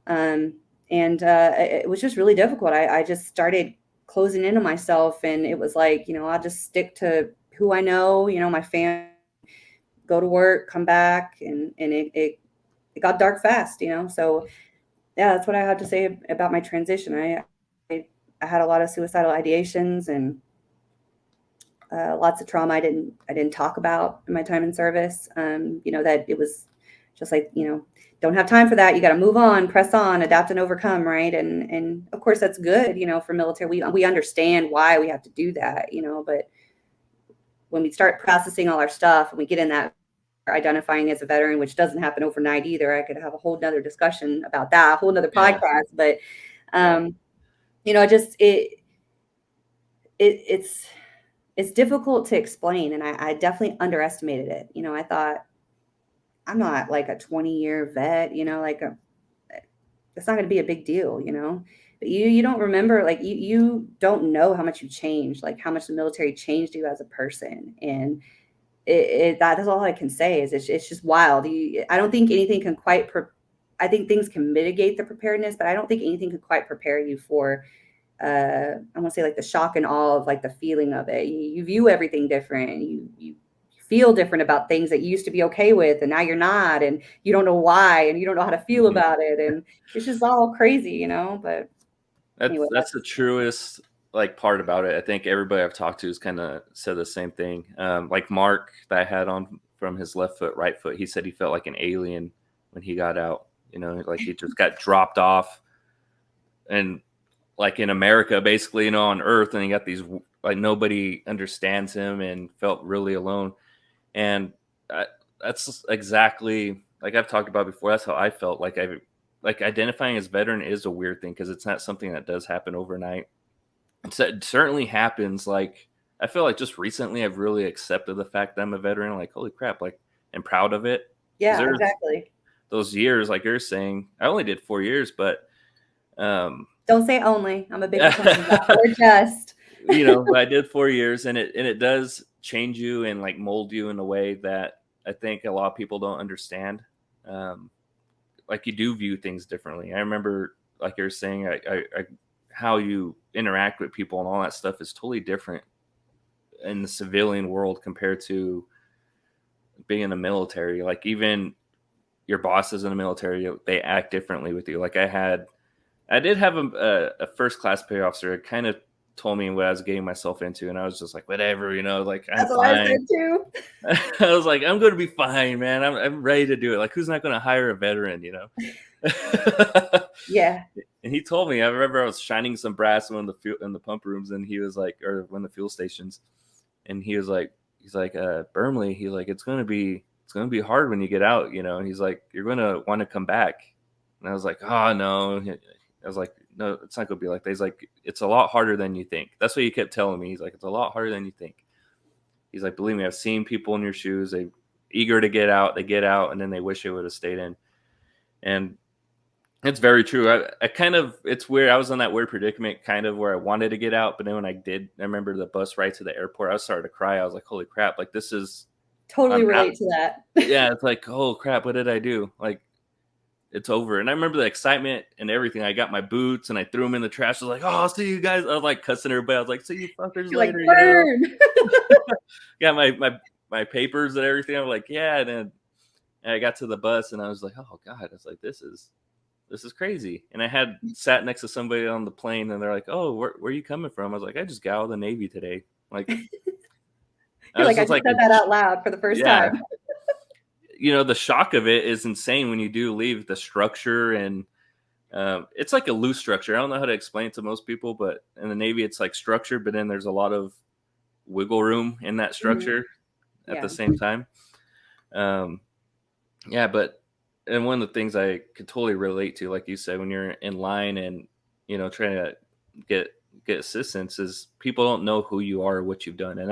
Um, and it was just really difficult. I just started closing in on myself, and it was like, I'll just stick to who I know, my family, go to work, come back, and it got dark fast. So yeah, that's what I had to say about my transition. I had a lot of suicidal ideations, and lots of trauma I didn't talk about in my time in service. That it was just like, don't have time for that. You got to move on, press on, adapt and overcome, right? And of course that's good, for military. We understand why we have to do that, but when we start processing all our stuff and we get in that identifying as a veteran, which doesn't happen overnight either. I could have a whole nother discussion about that, a whole nother Yeah. podcast. But Yeah. just it's difficult to explain, and I definitely underestimated it. I thought I'm not like a 20-year vet, like it's not going to be a big deal, But you don't remember, like you don't know how much you changed, like how much the military changed you as a person, and that is all I can say is it's just wild. I don't think anything can quite. I think things can mitigate the preparedness, but I don't think anything can quite prepare you for. I want to say like the shock and awe of like the feeling of it. You view everything different. You feel different about things that you used to be okay with, and now you're not, and you don't know why, and you don't know how to feel Mhm. about it, and it's just all crazy, But That's anyway, that's the truest like part about it. I think everybody I've talked to has kind of said the same thing. Like Mark that I had on from his left foot, right foot, he said he felt like an alien when he got out. Like he just got dropped off, and like in America, basically, on Earth, and he got these like nobody understands him and felt really alone. And I, that's exactly like I've talked about before. That's how I felt. Like identifying as veteran is a weird thing because it's not something that does happen overnight. It certainly happens. Like I feel like just recently I've really accepted the fact that I'm a veteran. Like holy crap, like and proud of it because yeah, there's exactly. those years like you're saying. I only did 4 years, but um, Don't say only. I'm a big proponent of that. Or just. I did 4 years, and it does change you and like mold you in a way that I think a lot of people don't understand. Um, like you do view things differently. I remember, like you're saying, how you interact with people and all that stuff is totally different in the civilian world compared to being in the military. Like even your bosses in the military, they act differently with you. Like I did have a first class pay officer. It kind of told me what I was getting myself into, and I was just like, whatever, like I'm That's what I fine. said too. I was like, I'm going to be fine, man. I'm ready to do it. Like, who's not going to hire a veteran, Yeah. And he told me. I remember I was shining some brass in the pump rooms, and he was like, or one of the fuel stations, and he's like, Bermley, he's like, it's gonna be hard when you get out, And he's like, you're gonna want to come back, and I was like, oh no. I was like, no, it's not gonna be like that. He's like, it's a lot harder than you think. That's what he kept telling me. He's like, it's a lot harder than you think. He's like, believe me, I've seen people in your shoes. They eager to get out. They get out, and then they wish they would have stayed in. And it's very true. I kind of, it's weird. I was in that weird predicament, kind of where I wanted to get out, but then when I did, I remember the bus ride to the airport. I started to cry. I was like, holy crap! Like this is, Totally I'm out. relate to that. Yeah, it's like, oh crap! What did I do? Like it's over. And I remember the excitement and everything. I got my boots and I threw them in the trash. I was like, oh, I'll see you guys. I was like cussing everybody. I was like, see you fuckers You're like, later. burn. Yeah, my my papers and everything. I'm like, yeah. And then I got to the bus and I was like, oh God, I was like, this is crazy. And I had sat next to somebody on the plane and they're like, oh, where are you coming from? I was like, I just got out of the Navy today. Like, I You're was like, I just just like, said that out loud for the first yeah, time. the shock of it is insane when you do leave the structure. And it's like a loose structure. I don't know how to explain it to most people, but in the Navy, it's like structured, but then there's a lot of wiggle room in that Mhm. structure at the Yeah. same time. Um, yeah, but and one of the things I could totally relate to, like you said, when you're in line and trying to get get assistance, is people don't know who you are or what you've done. And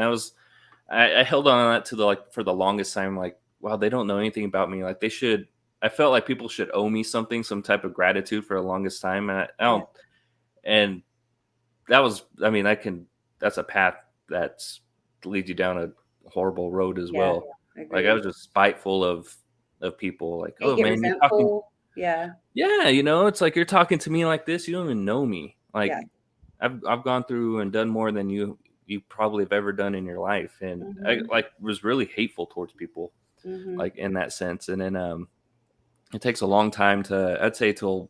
I held on to that to the like for the longest time. Like, wow, they don't know anything about me. Like they should. I felt like people should owe me something, some type of gratitude for the longest time. And I Yeah. don't. And that was, I mean, I can. That's a path that's leads you down a horrible road as Yeah. well. Like I Agreed. was just spiteful of people. Like, And you oh get man, you're talking. resentful. Yeah. Yeah, it's like you're talking to me like this. You don't even know me. Yeah. Like I've gone through and done more than you probably have ever done in your life, and I Mhm. like was really hateful towards people, Mhm. like in that sense. And then it takes a long time to, I'd say, till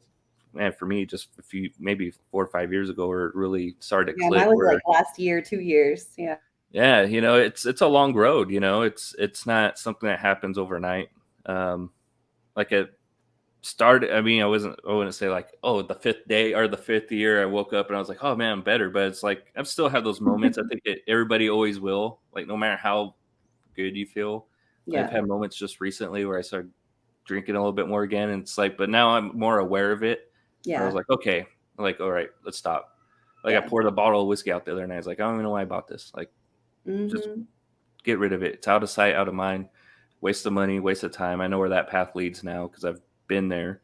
man, for me, just a few, maybe 4 or 5 years ago, where it really started to Yeah, mine click. was like Where last year, 2 years. Yeah. yeah, it's a long road. It's not something that happens overnight. Like it started, I mean, I wouldn't say like, oh, the fifth day or the fifth year I woke up and I was like, oh man, I'm better. But it's like I've still had those moments. I think everybody always will, like, no matter how good you feel. I've Yeah. had moments just recently where I started drinking a little bit more again, and it's like, but now I'm more aware of it, where I was Yeah. like, okay, like, all right, let's stop. Like I Yeah. poured a bottle of whiskey out the other night. I was like, I don't even know why I bought this. Like, just Mhm. get rid of it. It's out of sight, out of mind. Waste of money, waste of time. I know where that path leads now because I've been there.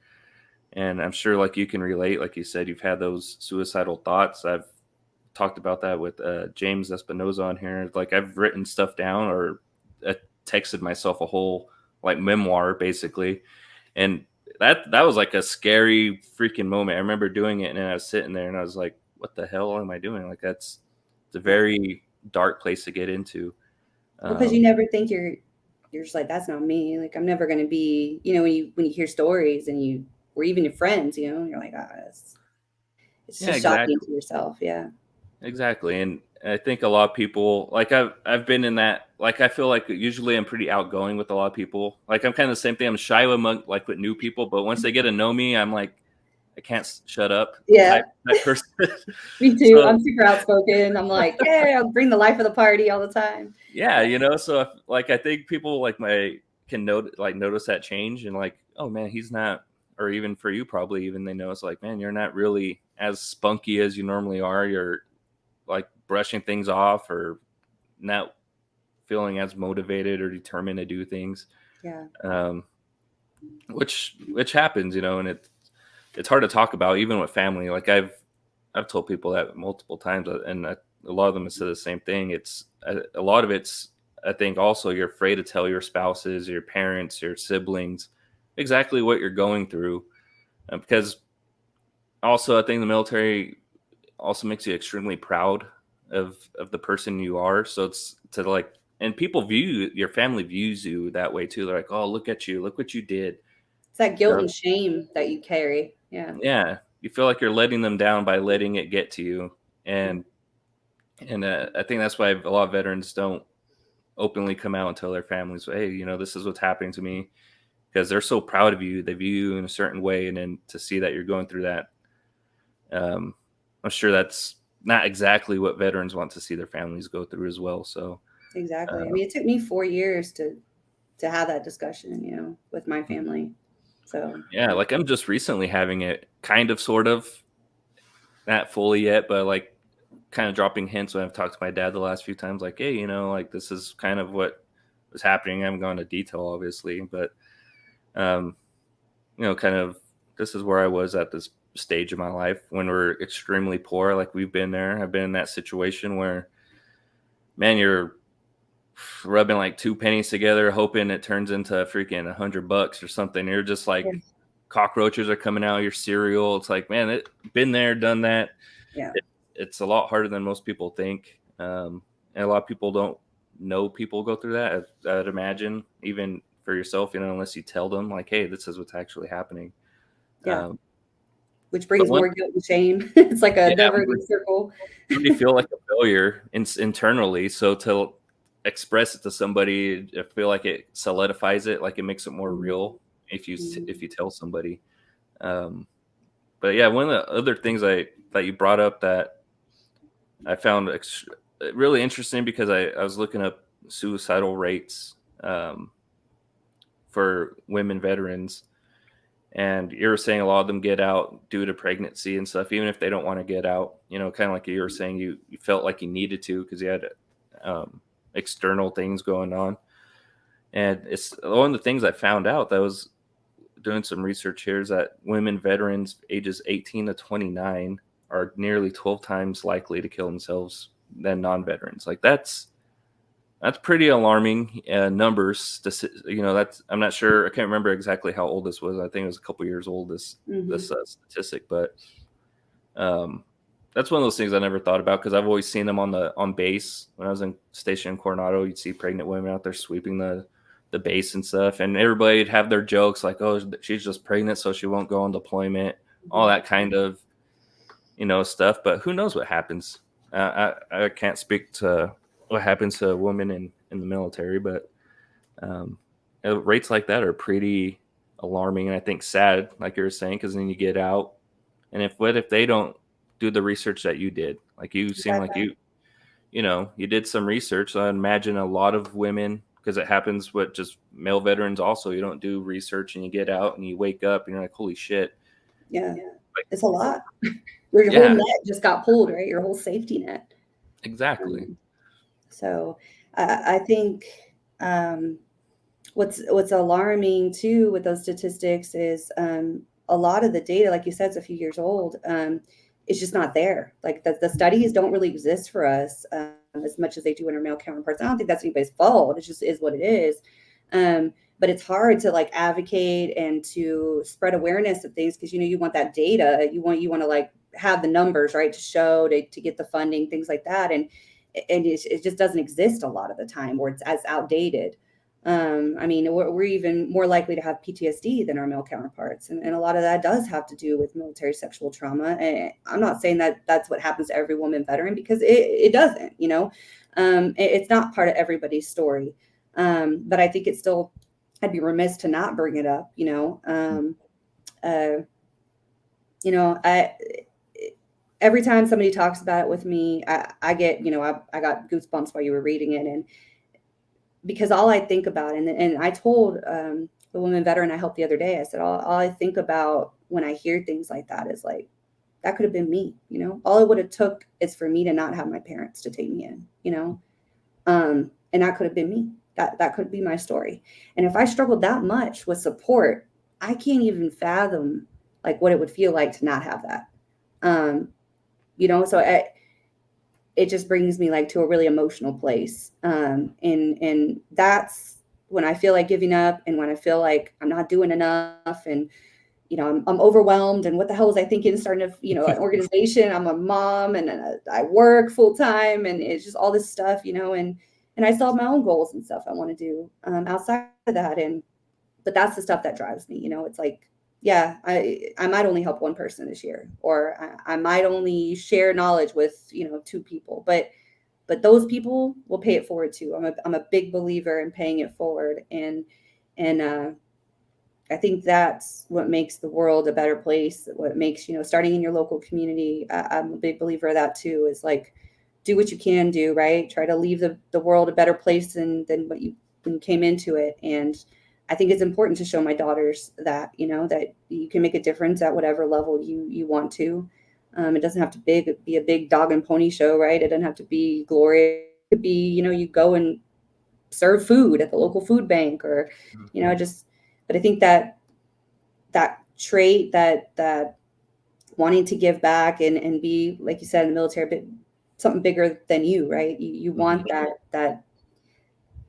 And I'm sure, like, you can relate. Like you said, you've had those suicidal thoughts. I've talked about that with James Espinoza on here. Like, I've written stuff down or texted myself a whole like memoir, basically. And that was like a scary freaking moment. I remember doing it, and I was sitting there, and I was like, "What the hell am I doing?" Like, it's a Yeah. very dark place to get into. Well, because you Um, never think you're just like, that's not me. Like I'm never gonna be, when you hear stories and you or even your friends, you're like, ah, it's yeah, just shocking exactly. to yourself. Yeah. Exactly. And I think a lot of people, like, I've been in that, like, I feel like usually I'm pretty outgoing with a lot of people. Like I'm kind of the same thing. I'm shy among like with new people, but once they get to know me, I'm like I can't shut up Yeah. type person. Me too. So I'm super outspoken. I'm like, yeah, I'll bring the life of the party all the time. yeah, Yeah. so if, like, I think people like my can notice that change, and like, oh man, he's not, or even for you probably, even they notice like, man, you're not really as spunky as you normally are. You're like brushing things off or not feeling as motivated or determined to do things, Yeah. um, which happens, and it's hard to talk about even with family. Like I've told people that multiple times, and a lot of them have said the same thing. It's a lot of it's, I think, also you're afraid to tell your spouses, your parents, your siblings exactly what you're going through, because also I think the military also makes you extremely proud of the person you are. So it's to like, and people view your family views you that way too. They're like, oh, look at you, look what you did. It's that You guilt know, and shame that you carry. Yeah. yeah, you feel like you're letting them down by letting it get to you, Yeah. and I think that's why a lot of veterans don't openly come out and tell their families, hey, this is what's happening to me, because they're so proud of you. They view you in a certain way, and then to see that you're going through that, um, I'm sure that's not exactly what veterans want to see their families go through as well. So, Exactly. I uh, mean, it took me 4 years to have that discussion, with my family. So yeah, yeah. like I'm just recently having it, kind of, sort of, not fully yet, but like kind of dropping hints when I've talked to my dad the last few times, like, hey, like this is kind of what was happening. I haven't gone into detail, obviously, but um, kind of this is where I was at this stage of my life when we're extremely poor. Like we've been there. I've been in that situation where, man, you're rubbing like two pennies together, hoping it turns into freaking $100 or something. You're just Yeah. like cockroaches are coming out of your cereal. It's like, man, been there, done that. Yeah. It's a lot harder than most people think, and a lot of people don't. know people go through that. I'd imagine, even for yourself, unless you tell them, like, hey, this is what's actually happening. Yeah. Um, Which but brings one, more guilt and shame. It's like a yeah, never ending circle. when you feel like a failure internally, so to express it to somebody, I feel like it solidifies it, like it makes it more real if you tell somebody. Um, but yeah, one of the other things that you brought up that I found really interesting, because I was looking up suicidal rates for women veterans, and you were saying a lot of them get out due to pregnancy and stuff, even if they don't want to get out. Kind of like you were saying, you felt like you needed to because you had um, external things going on. And it's one of the things I found out that was doing some research here is that women veterans ages 18 to 29 are nearly 12 times likely to kill themselves than non-veterans. Like that's pretty alarming numbers. That's, I'm not sure. I can't remember exactly how old this was. I think it was a couple years old. This statistic, but um, that's one of those things I never thought about, because I've always seen them on base. When I was stationed in Coronado, you'd see pregnant women out there sweeping the base and stuff, and everybody'd have their jokes like, "Oh, she's just pregnant, so she won't go on deployment," all that kind of stuff. But who knows what happens? I can't speak to what happens to a woman in the military, but um, rates like that are pretty alarming, and I think sad, like you were saying, because then you get out, and if they don't do the research that you did, like you seem like Exactly. you did some research. So I imagine a lot of women, because it happens with just male veterans also, you don't do research and you get out and you wake up and you're like, holy shit. Yeah. Like, It's a lot. Your whole yeah, net just got pulled, right? Your whole safety net. exactly. Um, so I think um, what's alarming too with those statistics is a lot of the data, like you said, it's a few years old. It's just not there. Like the studies don't really exist for us as much as they do in our male counterparts. I don't think that's anybody's fault. It just is what it is. But it's hard to like advocate and to spread awareness of things, because you want that data. You want to like have the numbers, right, to show to get the funding, things like that, and it just doesn't exist a lot of the time, or it's as outdated. I mean, we're even more likely to have PTSD than our male counterparts. And a lot of that does have to do with military sexual trauma. And I'm not saying that that's what happens to every woman veteran, because it doesn't, it's not part of everybody's story. But I think it's still, I'd be remiss to not bring it up, uh, I, every time somebody talks about it with me, I get, I got goosebumps while you were reading it. And because all I think about, and I told the woman veteran I helped the other day, I said, all I think about when I hear things like that is like, that could have been me, all it would have took is for me to not have my parents to take me in, and that could have been me. That could be my story. And if I struggled that much with support, I can't even fathom like what it would feel like to not have that. Um, so it just brings me like to a really emotional place. And that's when I feel like giving up, and when I feel like I'm not doing enough, and I'm overwhelmed, and what the hell was I thinking starting an organization? I'm a mom, and I work full time, and it's just all this stuff, and I still have my own goals and stuff I want to do outside of that. But that's the stuff that drives me. It's like, yeah, I might only help one person this year, or I might only share knowledge with, two people, but those people will pay it forward too. I'm a big believer in paying it forward. And I think that's what makes the world a better place. What makes, starting in your local community. I'm a big believer of that too, is like, do what you can do, right? Try to leave the world a better place than when you came into it. And I think it's important to show my daughters that, that you can make a difference at whatever level you want to. It doesn't have to be a big dog and pony show, right? It doesn't have to be glorious. It could be, you go and serve food at the local food bank, or, just, but I think that trait, that wanting to give back and be, like you said, in the military, but something bigger than you, right? You want that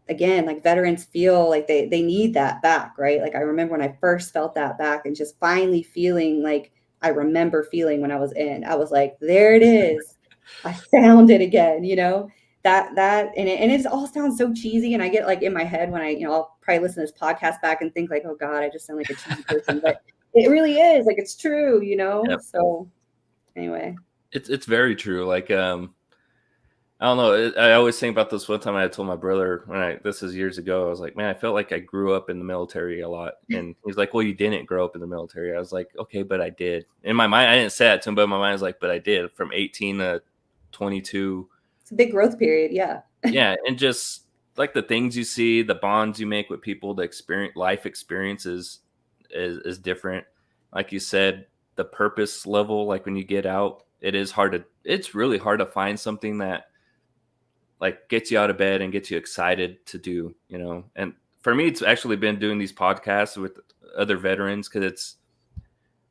again, like veterans feel like they need that back, right? Like I remember when I first felt that back, and just finally feeling like I remember feeling when I was like, there it is. I found it again, and it all sounds so cheesy, and I get like in my head when I'll probably listen to this podcast back and think like, oh God, I just sound like a cheesy person, but it really is like it's true, Yep. So anyway, It's very true. Like I don't know. I always think about this one time I told my brother this is years ago. I was like, man, I felt like I grew up in the military a lot. And he's like, well, you didn't grow up in the military. I was like, okay, but I did. In my mind, I didn't say that to him, but in my mind, I was like, but I did from 18 to 22. it's a big growth period. Yeah. Yeah. And just like the things you see, the bonds you make with people, the life experiences is different. Like you said, the purpose level, like when you get out, it's really hard to find something that like gets you out of bed and gets you excited to do, And for me, it's actually been doing these podcasts with other veterans because it's,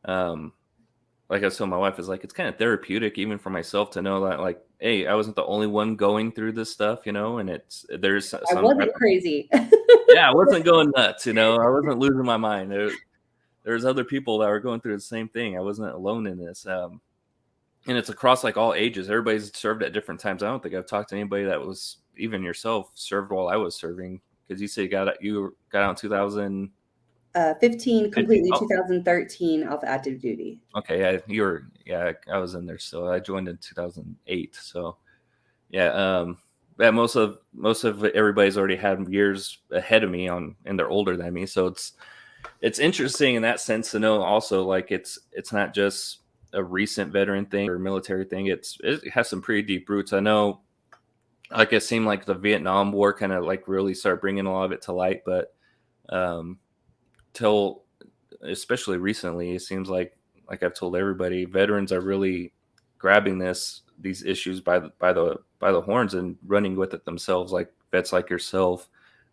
like I was telling my wife, is like it's kind of therapeutic even for myself to know that like, hey, I wasn't the only one going through this stuff, and there's I some wasn't crazy. yeah, I wasn't going nuts, I wasn't losing my mind. There's other people that were going through the same thing. I wasn't alone in this. And it's across like all ages. Everybody's served at different times. I don't think I've talked to anybody that was even yourself served while I was serving because you said you got out in 2015. 15 completely, Oh, 2013 off active duty. okay, I was in there, so I joined in 2008. So yeah, most of everybody's already had years ahead of me and they're older than me. So it's interesting in that sense to know also like it's not just a recent veteran thing or military thing. It has some pretty deep roots. I know, like it seemed like the Vietnam War kind of like really started bringing a lot of it to light, but um, till especially recently, it seems like I've told everybody, veterans are really grabbing these issues by the horns and running with it themselves. Like vets like yourself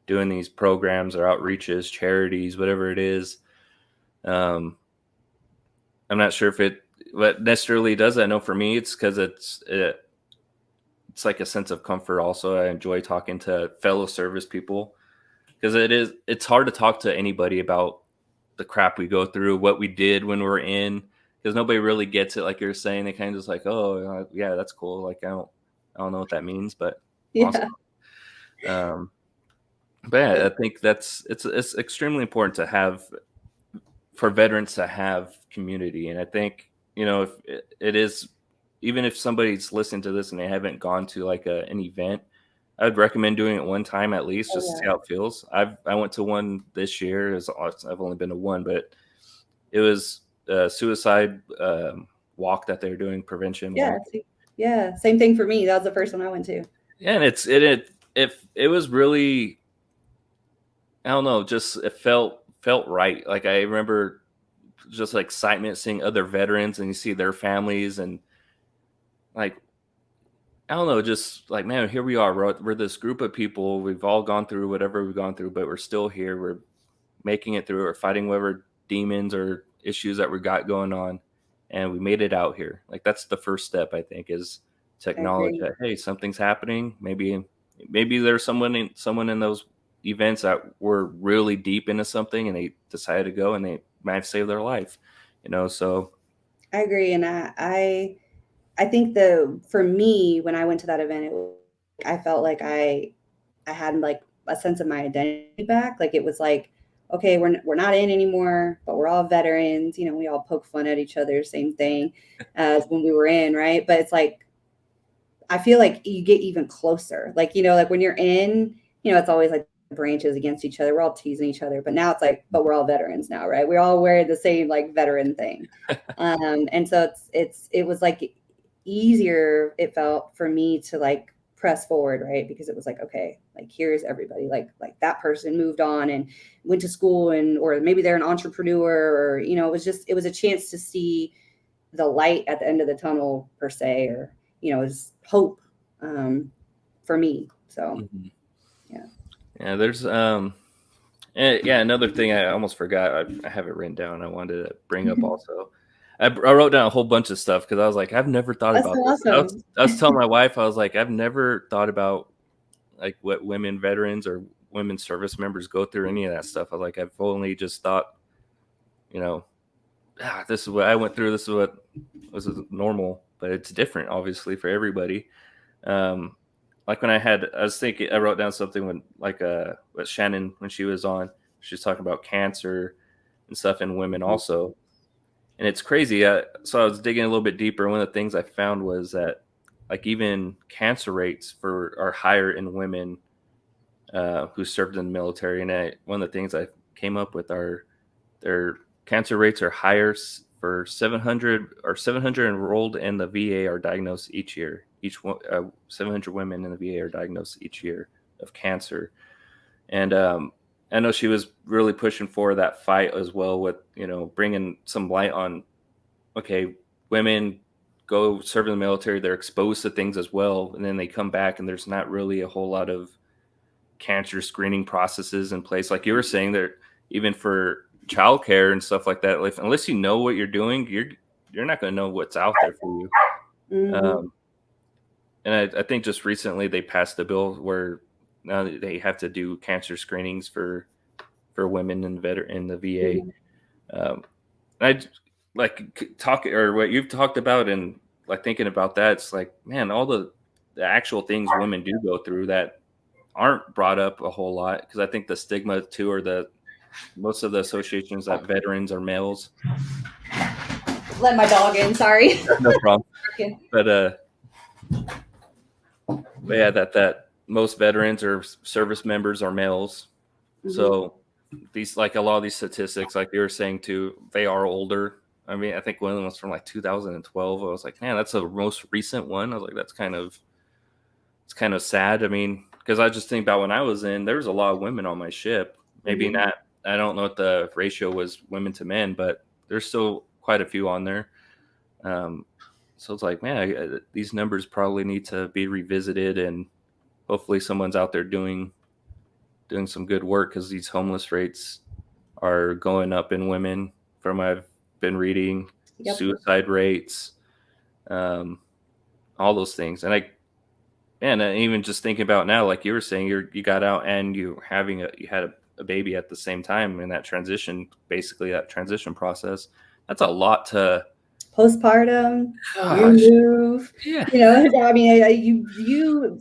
doing these programs or outreaches, charities, whatever it is. Um, I'm not sure if it what necessarily does. I know for me, it's because it's like a sense of comfort. Also, I enjoy talking to fellow service people because it's hard to talk to anybody about the crap we go through, what we did when we're in, because nobody really gets it. Like you're saying, they kind of just like, oh yeah, that's cool. Like I don't know what that means, but awesome. Yeah. Um, but yeah, I think it's extremely important to have for veterans to have community. And I think, if it is, even if somebody's listening to this and they haven't gone to like an event, I would recommend doing it one time at least Oh just to see yeah. how it feels. I went to one this year. I've only been to one, but it was a suicide walk that they're doing, prevention Yeah. walk. Yeah. Same thing for me. That was the first one I went to. Yeah, and if it was really, I don't know, just it felt right. Like I remember just like excitement seeing other veterans and you see their families and like I don't know, just like man, here we are. We're this group of people. We've all gone through whatever we've gone through, but we're still here. We're making it through. We're fighting whatever demons or issues that we got going on, and we made it out here. Like that's the first step, I think, is to I acknowledge agree. that hey, something's happening. Maybe there's someone in those events that were really deep into something, and they decided to go, and they might have saved their life. So I agree. And I think for me, when I went to that event, I felt like I had like a sense of my identity back. Like it was like, okay, we're not in anymore, but we're all veterans. We all poke fun at each other, same thing as when we were in, right? But it's like I feel like you get even closer. Like, like when you're in, it's always like branches against each other. We're all teasing each other. But now it's like, but we're all veterans now, right? We all wear the same like veteran thing. And so it was like easier, it felt for me to like press forward, right? Because it was like, okay, like here's everybody, like that person moved on and went to school or maybe they're an entrepreneur or, it was a chance to see the light at the end of the tunnel per se, or is hope for me. So mhm. yeah. Yeah, there's yeah, another thing I almost forgot. I have it written down. I wanted to bring up also. I wrote down a whole bunch of stuff because I was like, I've never thought That's about so this. awesome. I was telling my wife, I was like, I've never thought about like what women veterans or women service members go through, any of that stuff. I was like, I've only just thought, you know, this is what I went through. This is what was normal, but it's different, obviously, for everybody. Um, like when I was thinking, I wrote down something when like with Shannon when she was on, she was talking about cancer and stuff in women also, and it's crazy. So I was digging a little bit deeper. One of the things I found was that like even cancer rates for are higher in women who served in the military, and one of the things I came up with are their cancer rates are higher for 700 enrolled in the VA are diagnosed each year. 700 women in the VA are diagnosed each year of cancer, and I know she was really pushing for that fight as well with bringing some light on okay, women go serve in the military, they're exposed to things as well, and then they come back and there's not really a whole lot of cancer screening processes in place. Like you were saying, there even for childcare and stuff like that, like, unless you know what you're doing, you're not going to know what's out there for you. Mm-hmm. And I think just recently they passed a bill where now they have to do cancer screenings for women in the VA. Um, I like talking or what you've talked about and like thinking about that. It's like, man, all the actual things women do go through that aren't brought up a whole lot because I think the stigma too, or the most of the associations that veterans are males. Let my dog in. Sorry. No problem. But yeah, that most veterans or service members are males. Mm-hmm. So these like a lot of these statistics, like you were saying too, they are older. I mean, I think one of them was from like 2012. I was like, man, that's the most recent one. I was like, it's kind of sad. I mean, because I just think about when I was in, there was a lot of women on my ship. Maybe Mm-hmm. not. I don't know what the ratio was women to men, but there's still quite a few on there. So it's like, man, these numbers probably need to be revisited, and hopefully someone's out there doing some good work because these homeless rates are going up in women. From what I've been reading, Yep. suicide rates, um, all those things, and even just thinking about now, like you were saying, you got out and you had a baby at the same time in that transition, basically that transition process. That's a lot to Postpartum, you gosh, move. yeah, I mean,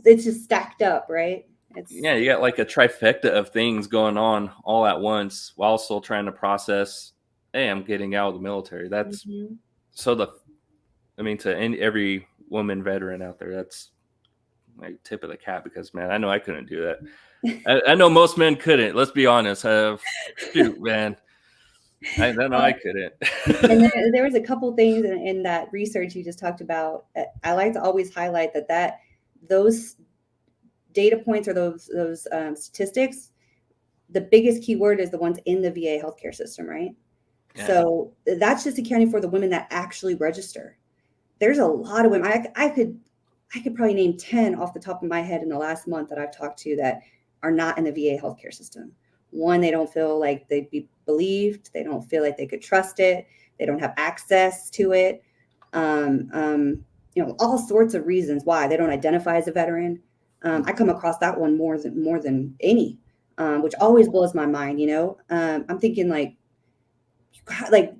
it's just stacked up, right? yeah. You got like a trifecta of things going on all at once while still trying to process. Hey, I'm getting out of the military. That's Mm-hmm. so I mean, to every woman veteran out there, that's my tip of the cap because man, I know I couldn't do that. I know most men couldn't. Let's be honest. Shoot, man, I know I couldn't. And there was a couple things in that research you just talked about. I like to always highlight that those data points or those statistics, the biggest keyword is the ones in the VA healthcare system, right? Yeah. So that's just accounting for the women that actually register. There's a lot of women. I could probably name 10 off the top of my head in the last month that I've talked to that are not in the VA healthcare system. One, they don't feel like they'd be believed. They don't feel like they could trust it. They don't have access to it. All sorts of reasons why they don't identify as a veteran. I come across that one more than any, which always blows my mind. I'm thinking like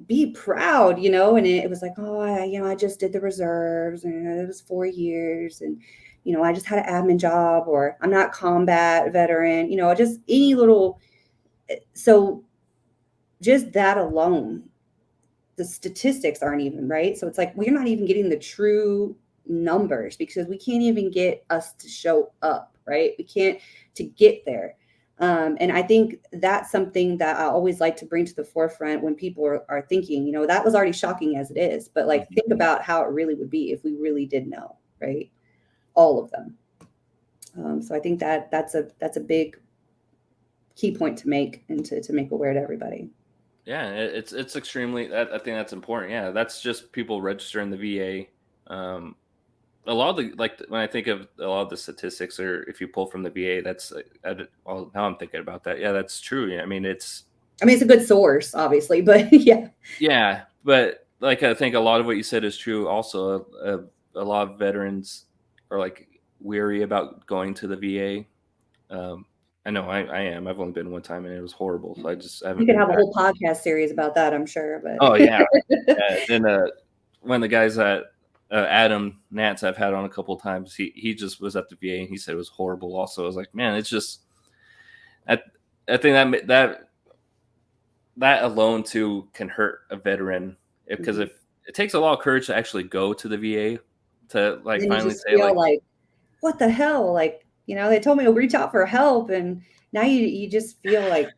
be proud, and it was like, oh, I just did the reserves and it was 4 years and, I just had an admin job or I'm not combat veteran, just any little, so just that alone, the statistics aren't even right. So it's like, we're not even getting the true numbers because we can't even get us to show up, right? We can't to get there. And I think that's something that I always like to bring to the forefront when people are thinking, that was already shocking as it is, but like think about how it really would be if we really did know, right? All of them. So I think that's a big key point to make and to make aware to everybody. Yeah, it's extremely. I think that's important. Yeah, that's just people registering the VA. A lot of when I think of a lot of the statistics, or if you pull from the VA, that's well, now I'm thinking about that. Yeah, that's true. Yeah, I mean it's a good source, obviously, but yeah. Yeah, but like I think a lot of what you said is true. Also, a lot of veterans are like weary about going to the VA. I know I am. I've only been one time and it was horrible. So I You haven't could been have a back. whole podcast series about that, I'm sure. But Oh yeah. Then one of the guys that Adam Nance I've had on a couple of times. He just was at the VA and he said it was horrible. Also, I was like, man, it's just I I think that alone too can hurt a veteran because Mhm. if it takes a lot of courage to actually go to the VA to And like then you finally just say feel like, like, what the hell? Like, they told me to reach out for help, and now you just feel like,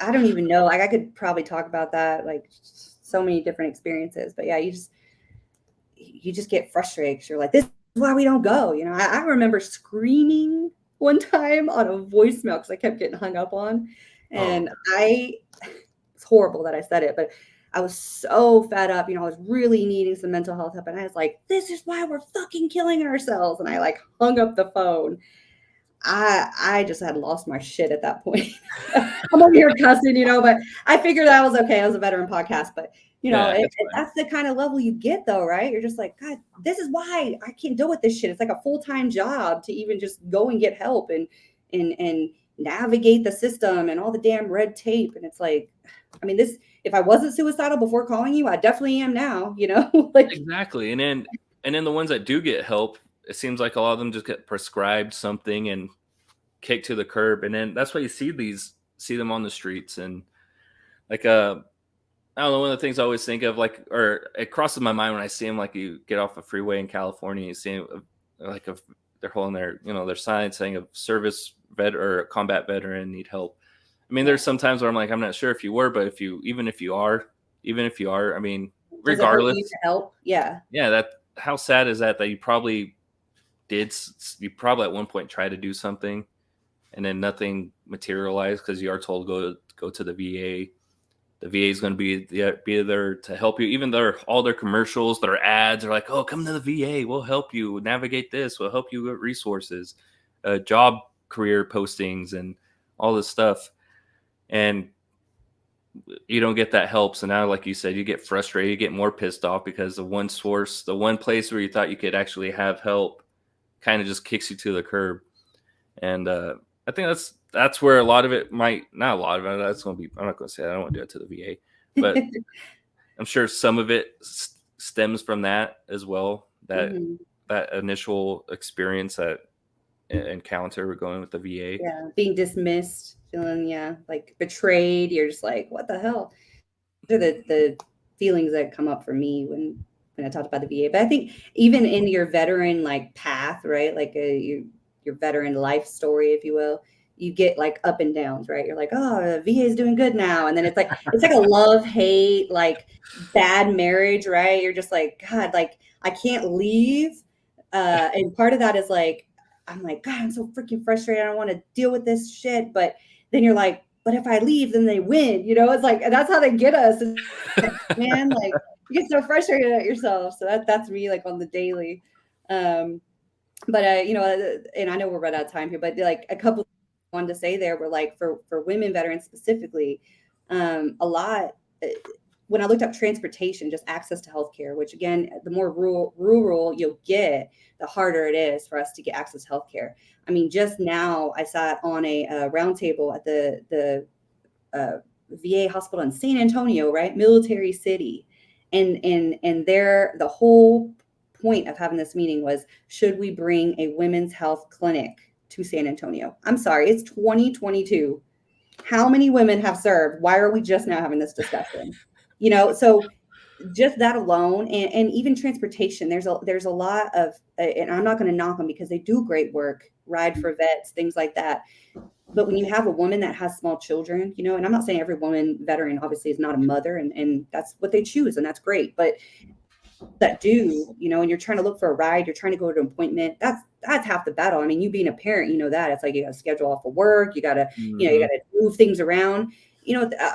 I don't even know. Like, I could probably talk about that, like, so many different experiences. But yeah, you just get frustrated because you're like, this is why we don't go. I remember screaming one time on a voicemail because I kept getting hung up on, oh, and it's horrible that I said it, but I was so fed up. I was really needing some mental health help, and I was like, this is why we're fucking killing ourselves. And I like hung up the phone. I just had lost my shit at that point. I'm over here cussing, but I figured that was okay. It was a veteran podcast, but yeah, it's fine. that's the kind of level you get, though, right? You're just like, God, this is why I can't deal with this shit. It's like a full-time job to even just go and get help and navigate the system and all the damn red tape. And it's like, I mean, if I wasn't suicidal before calling you, I definitely am now, like. Exactly. And then the ones that do get help, it seems like a lot of them just get prescribed something and kicked to the curb. And then that's why you see them on the streets. And like I don't know, one of the things I always think of, like, or it crosses my mind when I see them, like you get off a freeway in California, you see 'em, like they're holding their sign saying a service vet or a combat veteran need help. I mean, Yeah. there's sometimes where I'm like, I'm not sure if you were, but even if you are, I mean, Does it hurt you to regardless, help? Yeah. yeah, that how sad is that you probably you probably at one point tried to do something and then nothing materialized because you are told go to the VA. The VA is going to be there to help you. Even all their commercials, their ads are like, "Oh, come to the VA. We'll help you navigate this. We'll help you get resources, job career postings, and all this stuff." And you don't get that help. So now, like you said, you get frustrated. You get more pissed off because the one source, the one place where you thought you could actually have help, kind of just kicks you to the curb. And I think that's where a lot of it might not a lot of it. That's going to be. I'm not going to say that. I don't want to do it to the VA, but I'm sure some of it stems from that as well. Mhm. That initial experience, that encounter with going with the VA. Yeah, being dismissed, feeling, yeah, like betrayed. You're just like, what the hell? Those are the feelings that come up for me when I talked about the VA. But I think even in your veteran like path, right? Like your veteran life story, if you will, you get like up and downs, right? You're like, oh, the VA is doing good now, and then it's like a love hate, like bad marriage, right? You're just like, God, like I can't leave, and part of that is like, I'm like, God, I'm so freaking frustrated. I don't want to deal with this shit, but then you're like, but if I leave, then they win. It's like, and that's how they get us. It's like, man, like you get so frustrated at yourself. So that's me like on the daily. Um, but and I know we're right out of time here, but like a couple I wanted to say there were like for women veterans specifically, a lot. When I looked up transportation, just access to healthcare, which again, the more rural you'll get, the harder it is for us to get access to healthcare. I mean, just now I sat on a roundtable at the VA hospital in San Antonio, right, military city, and there the whole point of having this meeting was, should we bring a women's health clinic to San Antonio? I'm sorry, it's 2022. How many women have served? Why are we just now having this discussion? So just that alone, and even transportation, there's a lot of, and I'm not going to knock them because they do great work, ride for vets, things like that. But when you have a woman that has small children, and I'm not saying every woman veteran obviously is not a mother, and that's what they choose, and that's great, but that do, and you're trying to look for a ride, you're trying to go to an appointment, that's half the battle. I mean, you being a parent, that it's like you got to schedule off of work, you got Hmm. to move things around.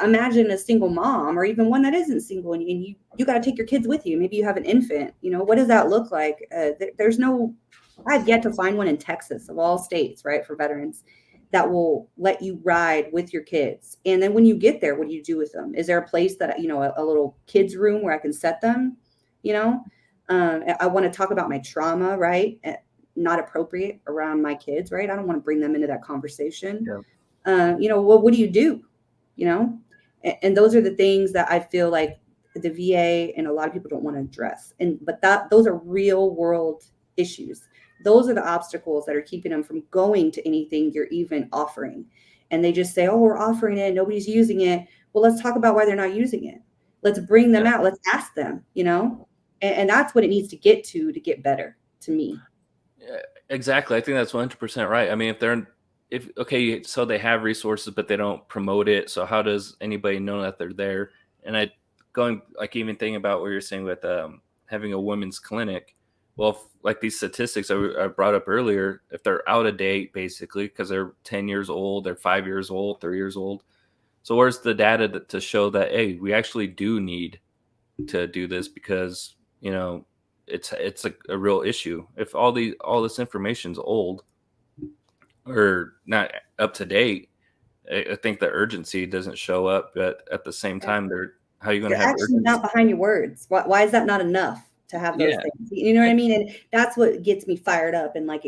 Imagine a single mom or even one that isn't single, and you got to take your kids with you. Maybe you have an infant. What does that look like? There's no, I've yet to find one in Texas of all states, right, for veterans that will let you ride with your kids. And then when you get there, what do you do with them? Is there a place that, a little kids room where I can set them? you know I want to talk about my trauma, right? Not appropriate around my kids, right? I don't want to bring them into that conversation. Yeah. Well, what do you do? you know and those are the things that I feel like the VA and a lot of people don't want to address. But those are real world issues. Those are the obstacles that are keeping them from going to anything you're even offering. And they just say, "Oh, we're offering it, nobody's using it." Well, let's talk about why they're not using it. Let's bring them Yeah. out. Let's ask them, and that's what it needs to get better to me. Yeah, exactly. I think that's 100% right. I mean, if okay, so they have resources, but they don't promote it. So how does anybody know that they're there? And going like even thinking about what you're saying with having a women's clinic. Well, like these statistics I brought up earlier, if they're out of date, basically, because they're 10 years old, they're 5 years old, 3 years old. So where's the data to show that, hey, we actually do need to do this because it's a real issue. If all this information's old or not up to date, I think the urgency doesn't show up. But at the same time, how are you going to You're have actually urgency? not behind your words. Why is that not enough to have those Yeah, things? You know what I, I mean? And that's what gets me fired up and like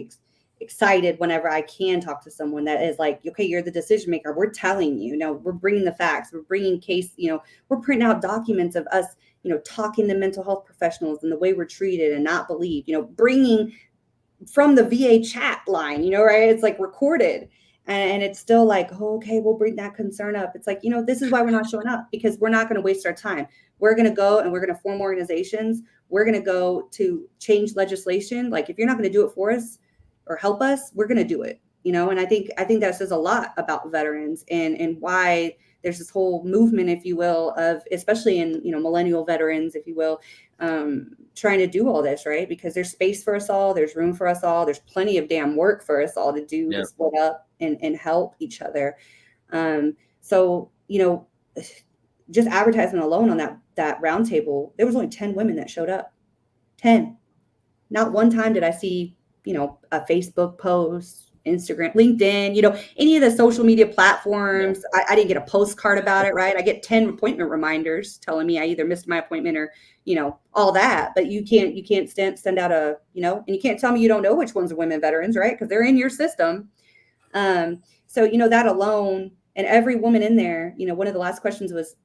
excited whenever I can talk to someone that is like, okay, you're the decision maker. We're telling you, we're bringing the facts. We're bringing we're printing out documents of us, talking to mental health professionals and the way we're treated and not believed. Bringing from the VA chat line, right? It's like recorded. And it's still like, oh, okay, we'll bring that concern up. It's like, this is why we're not showing up, because we're not going to waste our time. We're going to go and we're going to form organizations. We're going to go to change legislation. Like, if you're not going to do it for us or help us, we're going to do it. And I think that says a lot about veterans and why there's this whole movement, if you will, of especially in millennial veterans, if you will, trying to do all this, right? Because there's space for us all, there's room for us all, there's plenty of damn work for us all to do, to yeah, split up and help each other. So just advertising alone on that roundtable, there was only 10 women that showed up. 10. Not one time did I see, a Facebook post, Instagram, LinkedIn, any of the social media yeah. platforms. I didn't get a postcard about it, right? I get 10 appointment reminders telling me I either missed my appointment or, all that. But you can't send out and you can't tell me you don't know which ones are women veterans, right? Because they're in your system. So that alone, and every woman in there, one of the last questions was,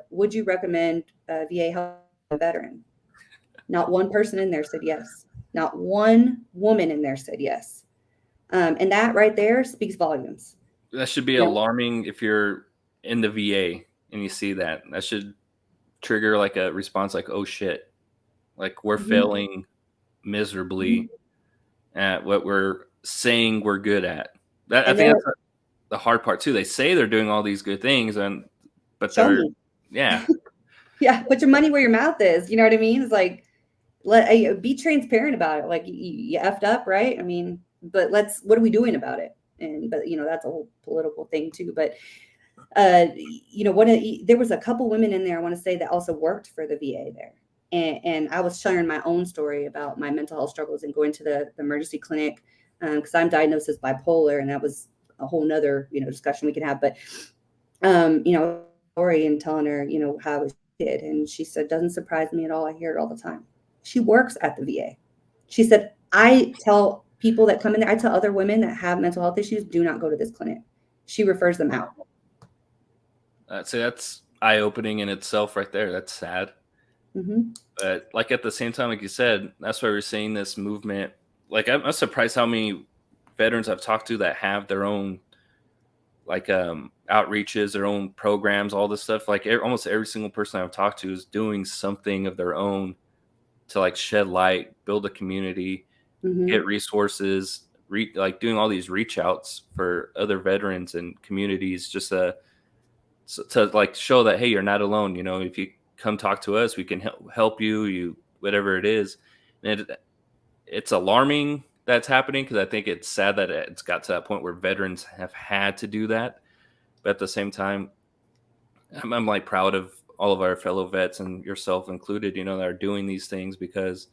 would you recommend VA help a veteran? Not one person in there said yes. Not one woman in there said yes. And that right there speaks volumes. That should be You know, alarming if you're in the VA and you see that. That should trigger like a response, like, "Oh shit, like we're mhm, failing miserably mhm. at what we're saying we're good at." That I And think they're that's the hard part too. They say they're doing all these good things, but show they're me. yeah, Yeah, put your money where your mouth is. You know what I mean? It's like be transparent about it. Like you effed up, right? I mean, but what are we doing about it? And but that's a whole political thing too. But there was a couple women in there, I want to say, that also worked for the VA there. And I was sharing my own story about my mental health struggles and going to the emergency clinic because I'm diagnosed as bipolar, and that was a whole nother discussion we can have. But story and telling her how I was did, and she said, "Doesn't surprise me at all. I hear it all the time." She works at the VA. She said, "I tell people that come in there, I tell other women that have mental health issues, do not go to this clinic." She refers them out. so that's eye opening in itself, right there. That's sad, Hmm. but like at the same time, like you said, that's why we're seeing this movement. Like I'm surprised how many veterans I've talked to that have their own like outreaches, their own programs, all this stuff. Like almost every single person I've talked to is doing something of their own to like shed light, build a community, get Hmm. resources, like doing all these reach outs for other veterans and communities, just to like show that, hey, you're not alone. If you come talk to us, we can help you, whatever it is. And it's alarming that's happening because I think it's sad that it's got to that point where veterans have had to do that. But at the same time, I'm like proud of all of our fellow vets and yourself included, that are doing these things because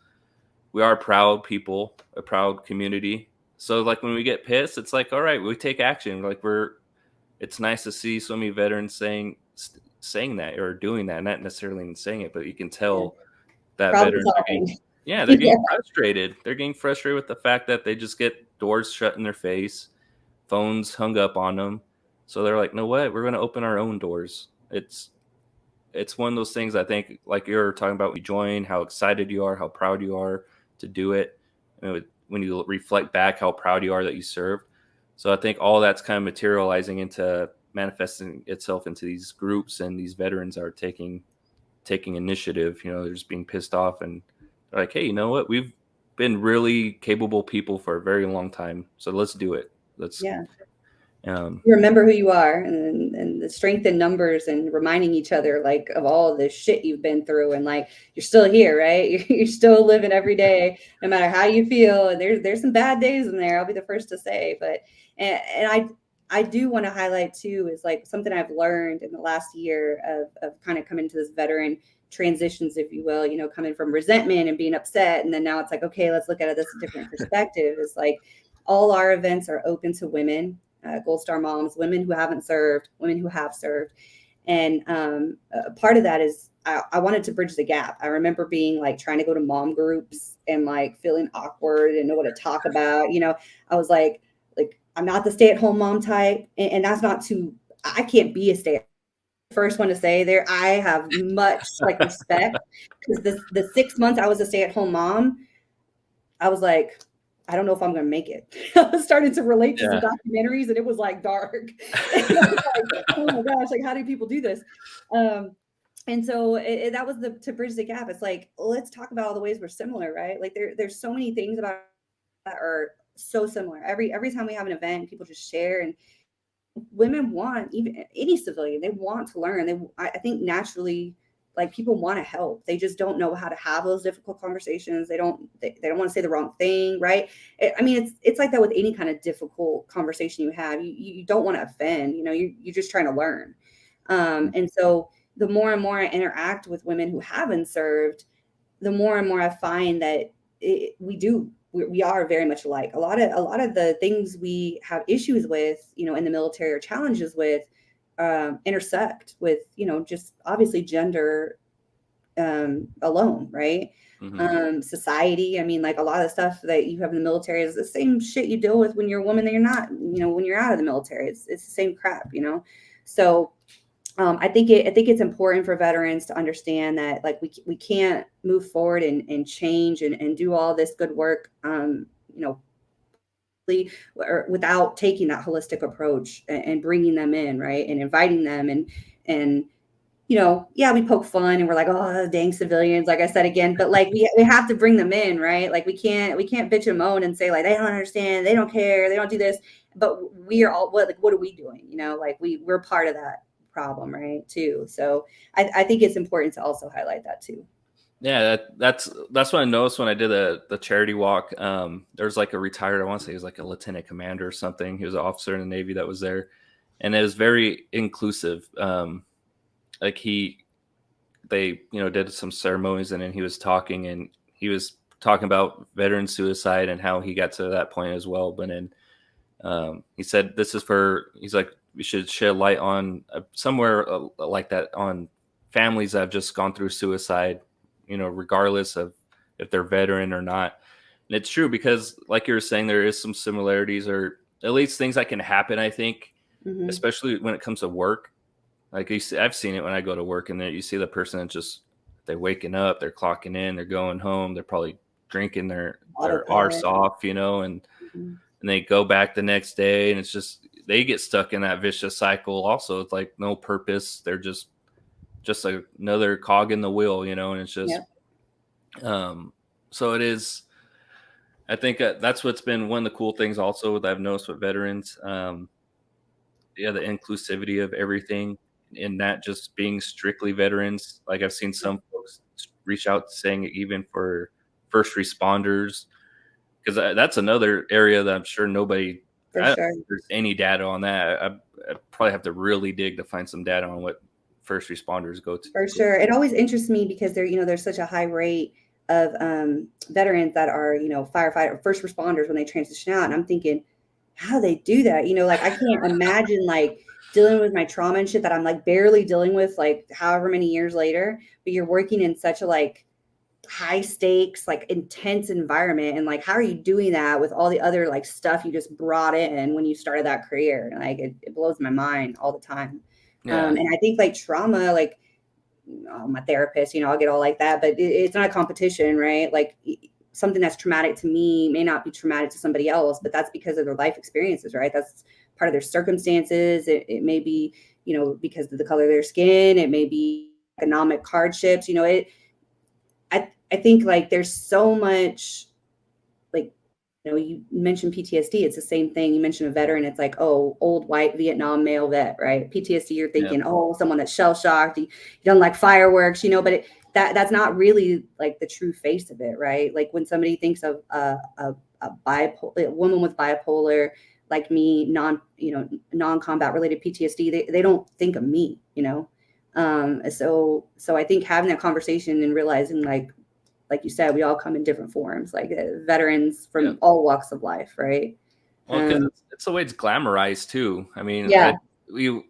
we are proud people, a proud community. So like when we get pissed, it's like, all right, we take action. Like it's nice to see so many veterans saying that or doing that, not necessarily even saying it, but you can Yeah. tell that Problem veterans are solving. yeah, they're Yeah. getting frustrated. They're getting frustrated with the fact that they just get doors shut in their face, phones hung up on them. So they're like, no, what? We're going to open our own doors. it's one of those things. I think, like you're talking about, when you join, how excited you are, how proud you are to do it. When you reflect back, how proud you are that you served. So I think all that's kind of materializing into manifesting itself into these groups, and these veterans are taking initiative. They're just being pissed off, and they're like, hey, you know what? We've been really capable people for a very long time, so let's do it. Let's. Yeah. Um, You remember who you are, and the strength in numbers, and reminding each other like of all the shit you've been through, and like you're still here, right? You're still living every day, no matter how you feel. And there's some bad days in there, I'll be the first to say. But and I do want to highlight too, is like something I've learned in the last year of kind of coming to this veteran transitions, if you will, coming from resentment and being upset, and then now it's like, okay, let's look at this different perspective. Is like all our events are open to women, Gold Star moms, women who haven't served, women who have served. And part of that is I wanted to bridge the gap. I remember being like trying to go to mom groups and like feeling awkward and know what to talk about. I was like I'm not the stay-at-home mom type, and that's not to, I can't be a stay first one to say there. I have much like respect, because the 6 months I was a stay-at-home mom, I was like, I don't know if I'm going to make it. I was starting to relate to some yeah. documentaries, and it was like dark. And I was like, oh my gosh, like how do people do this? And so that was to bridge the gap. It's like, let's talk about all the ways we're similar, right? Like there's so many things about that are so similar. Every time we have an event, people just share, and women want, even any civilian, they want to learn. I think naturally, like people want to help. They just don't know how to have those difficult conversations. They don't want to say the wrong thing, right? I mean, it's like that with any kind of difficult conversation you have. You don't want to offend. You're just trying to learn. And so the more and more I interact with women who haven't served, the more and more I find that we are very much alike. A lot of the things we have issues with, in the military, or challenges with, intersect with, just obviously gender alone, right? Mm-hmm. Society. I mean, like a lot of the stuff that you have in the military is the same shit you deal with when you're a woman that you're not, when you're out of the military. It's the same crap. So I think it's important for veterans to understand that like we can't move forward and change and do all this good work, or without taking that holistic approach, and bringing them in, right, and inviting them, and yeah, we poke fun and we're like, oh, dang civilians, like I said again, but like we have to bring them in, right? Like we can't bitch and moan and say like they don't understand, they don't care, they don't do this, but we are all what are we doing? Like we're part of that problem, right? Too. So I think it's important to also highlight that too. Yeah, that's what I noticed when I did the charity walk. There's like a retired, I want to say he was like a lieutenant commander or something. He was an officer in the Navy that was there, and it was very inclusive. Like they did some ceremonies, and then he was talking, and he was talking about veteran suicide and how he got to that point as well. But then he said he's like, we should shed light on somewhere like that, on families that have just gone through suicide, regardless of if they're veteran or not. And it's true, because like you were saying, there is some similarities, or at least things that can happen, I think, Hmm. especially when it comes to work. Like I've seen it when I go to work, and then you see the person that just, they're waking up, they're clocking in, they're going home, they're probably drinking their arse Autopilot. off, Mhm. and they go back the next day, and it's just, they get stuck in that vicious cycle. Also, it's like no purpose. They're just like another cog in the wheel, and it's just, Yep. um so it is. I think that's what's been one of the cool things also that I've noticed with veterans. Yeah, the inclusivity of everything, and not just being strictly veterans. Like I've seen some folks reach out saying even for first responders, because that's another area that I'm sure nobody. For I don't sure. think there's any data on that. I probably have to really dig to find some data on what first responders go to. For sure. It always interests me because there's such a high rate of veterans that are, firefighter, first responders when they transition out. And I'm thinking, how do they do that? Like I can't imagine like dealing with my trauma and shit that I'm like barely dealing with like however many years later, but you're working in such a like high stakes, like intense environment. And like, how are you doing that with all the other like stuff you just brought in when you started that career? And like, it blows my mind all the time. Yeah. And I think like trauma, like, my therapist, I'll get all like that, but it's not a competition, right? Like something that's traumatic to me may not be traumatic to somebody else, but that's because of their life experiences, right? That's part of their circumstances. It may be, because of the color of their skin. It may be economic hardships. I think like there's so much, like, you mentioned PTSD. It's the same thing. You mentioned a veteran. It's like, oh, old white Vietnam male vet, right? PTSD, you're Yeah. thinking, oh, someone that's shell shocked. He doesn't like fireworks, but that's not really like the true face of it, right? Like when somebody thinks of a woman with bipolar, like me, non-combat related PTSD, they don't think of me, So I think having that conversation and realizing like you said, we all come in different forms, like veterans from all walks of life, right? Well, because it's the way it's glamorized too. I mean, Yeah. man,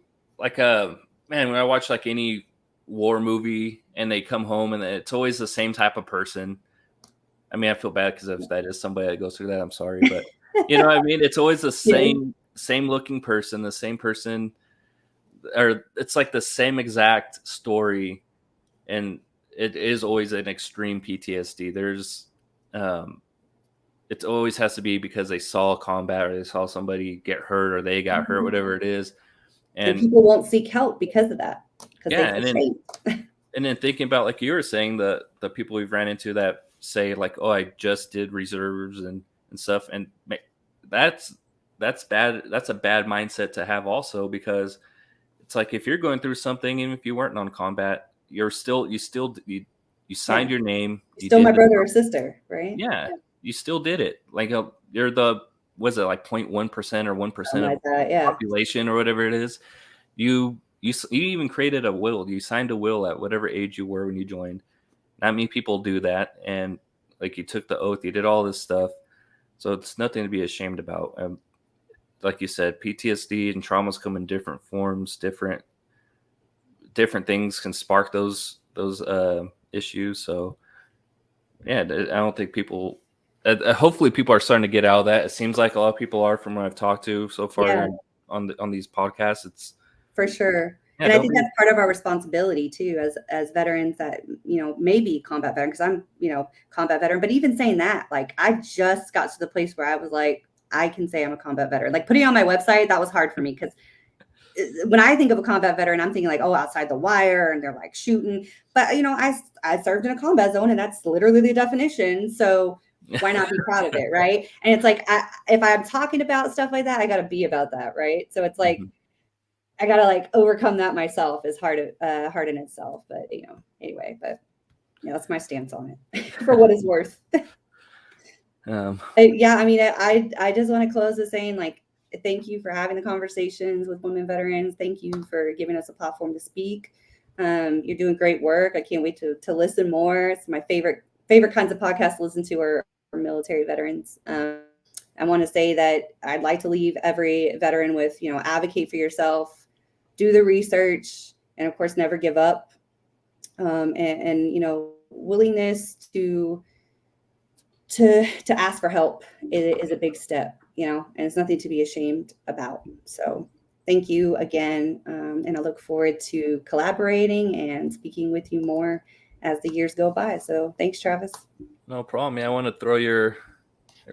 when I watch like any war movie and they come home and it's always the same type of person. I mean, I feel bad because if that is somebody that goes through that, I'm sorry, but you know what I mean? It's always the same looking person, the same person, or it's like the same exact story, and it is always an extreme PTSD. There's, it always has to be because they saw combat or they saw somebody get hurt or they got hurt, whatever it is. And people won't seek help because of that. Yeah, and then thinking about, like you were saying, the people we've ran into that say like, oh, I just did reserves and stuff, and that's bad. That's a bad mindset to have also, because it's like if you're going through something, even if you weren't on combat, you signed your name. You're still my brother or sister, right? Yeah, you still did it. Like you're the, was it like 0.1% or 1% of the population or whatever it is. You even created a will. You signed a will at whatever age you were when you joined. Not many people do that, and like you took the oath, you did all this stuff. So it's nothing to be ashamed about. Like you said, PTSD and traumas come in different forms. Different things can spark those issues. So yeah, I don't think people. Hopefully, people are starting to get out of that. It seems like a lot of people are, from what I've talked to so far on these podcasts. It's for sure. And I think that's part of our responsibility too, as veterans that, maybe combat veteran, because I'm, combat veteran. But even saying that, like, I just got to the place where I was like, I can say I'm a combat veteran. Like putting it on my website, that was hard for me, because when I think of a combat veteran, I'm thinking like, oh, outside the wire and they're like shooting. But, I served in a combat zone, and that's literally the definition. So why not be proud of it, right? And it's like, if I'm talking about stuff like that, I got to be about that, right? So it's like, I gotta like overcome that myself. Is hard in itself, but anyway. But that's my stance on it, for what it's worth. I just want to close with saying, like, thank you for having the conversations with women veterans. Thank you for giving us a platform to speak. You're doing great work. I can't wait to listen more. It's my favorite kinds of podcasts to listen to are military veterans. I want to say that I'd like to leave every veteran with, advocate for yourself, do the research, and of course, never give up. And willingness to ask for help is a big step, and it's nothing to be ashamed about. So thank you again. And I look forward to collaborating and speaking with you more as the years go by. So thanks, Travis. No problem. I want to throw your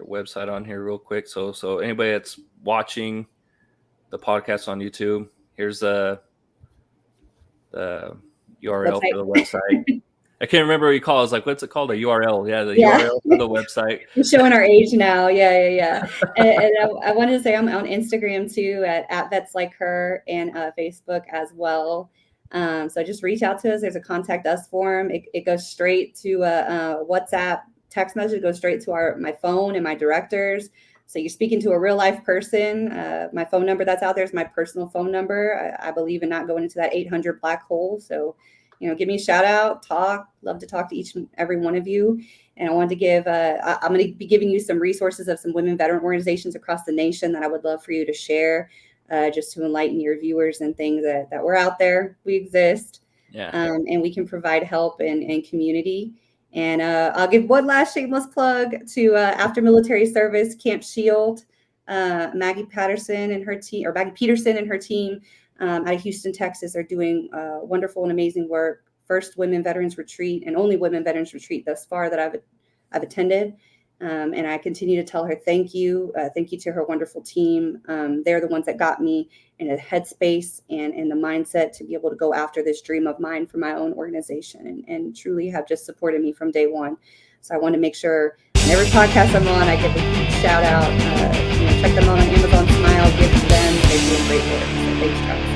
website on here real quick. So anybody that's watching the podcast on YouTube, here's the URL for the website. I can't remember what you call it. It's like, what's it called? A URL. Yeah, the URL for the website. We're showing our age now. Yeah. And I wanted to say I'm on Instagram too at Vets Like Her, and Facebook as well. So just reach out to us. There's a contact us form. It goes straight to WhatsApp text message. It goes straight to my phone and my directors. So you're speaking to a real life person. My phone number that's out there is my personal phone number. I believe in not going into that 800 black hole. So, give me a shout out, love to talk to each and every one of you. And I wanted to give, I'm going to be giving you some resources of some women veteran organizations across the nation that I would love for you to share, just to enlighten your viewers and things that we're out there, we exist, and we can provide help and community. And I'll give one last shameless plug to after military service Camp Shield, Maggie Peterson and her team out of Houston, Texas, are doing wonderful and amazing work first women veterans retreat and only women veterans retreat thus far that I've attended. And I continue to tell her thank you to her wonderful team. They're the ones that got me in a headspace and in the mindset to be able to go after this dream of mine for my own organization, and truly have just supported me from day one. So I want to make sure in every podcast I'm on, I give a huge shout out. Check them out on Amazon Smile, give to them. They're doing great work. So thanks, Travis.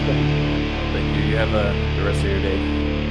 Thank you. You have the rest of your day.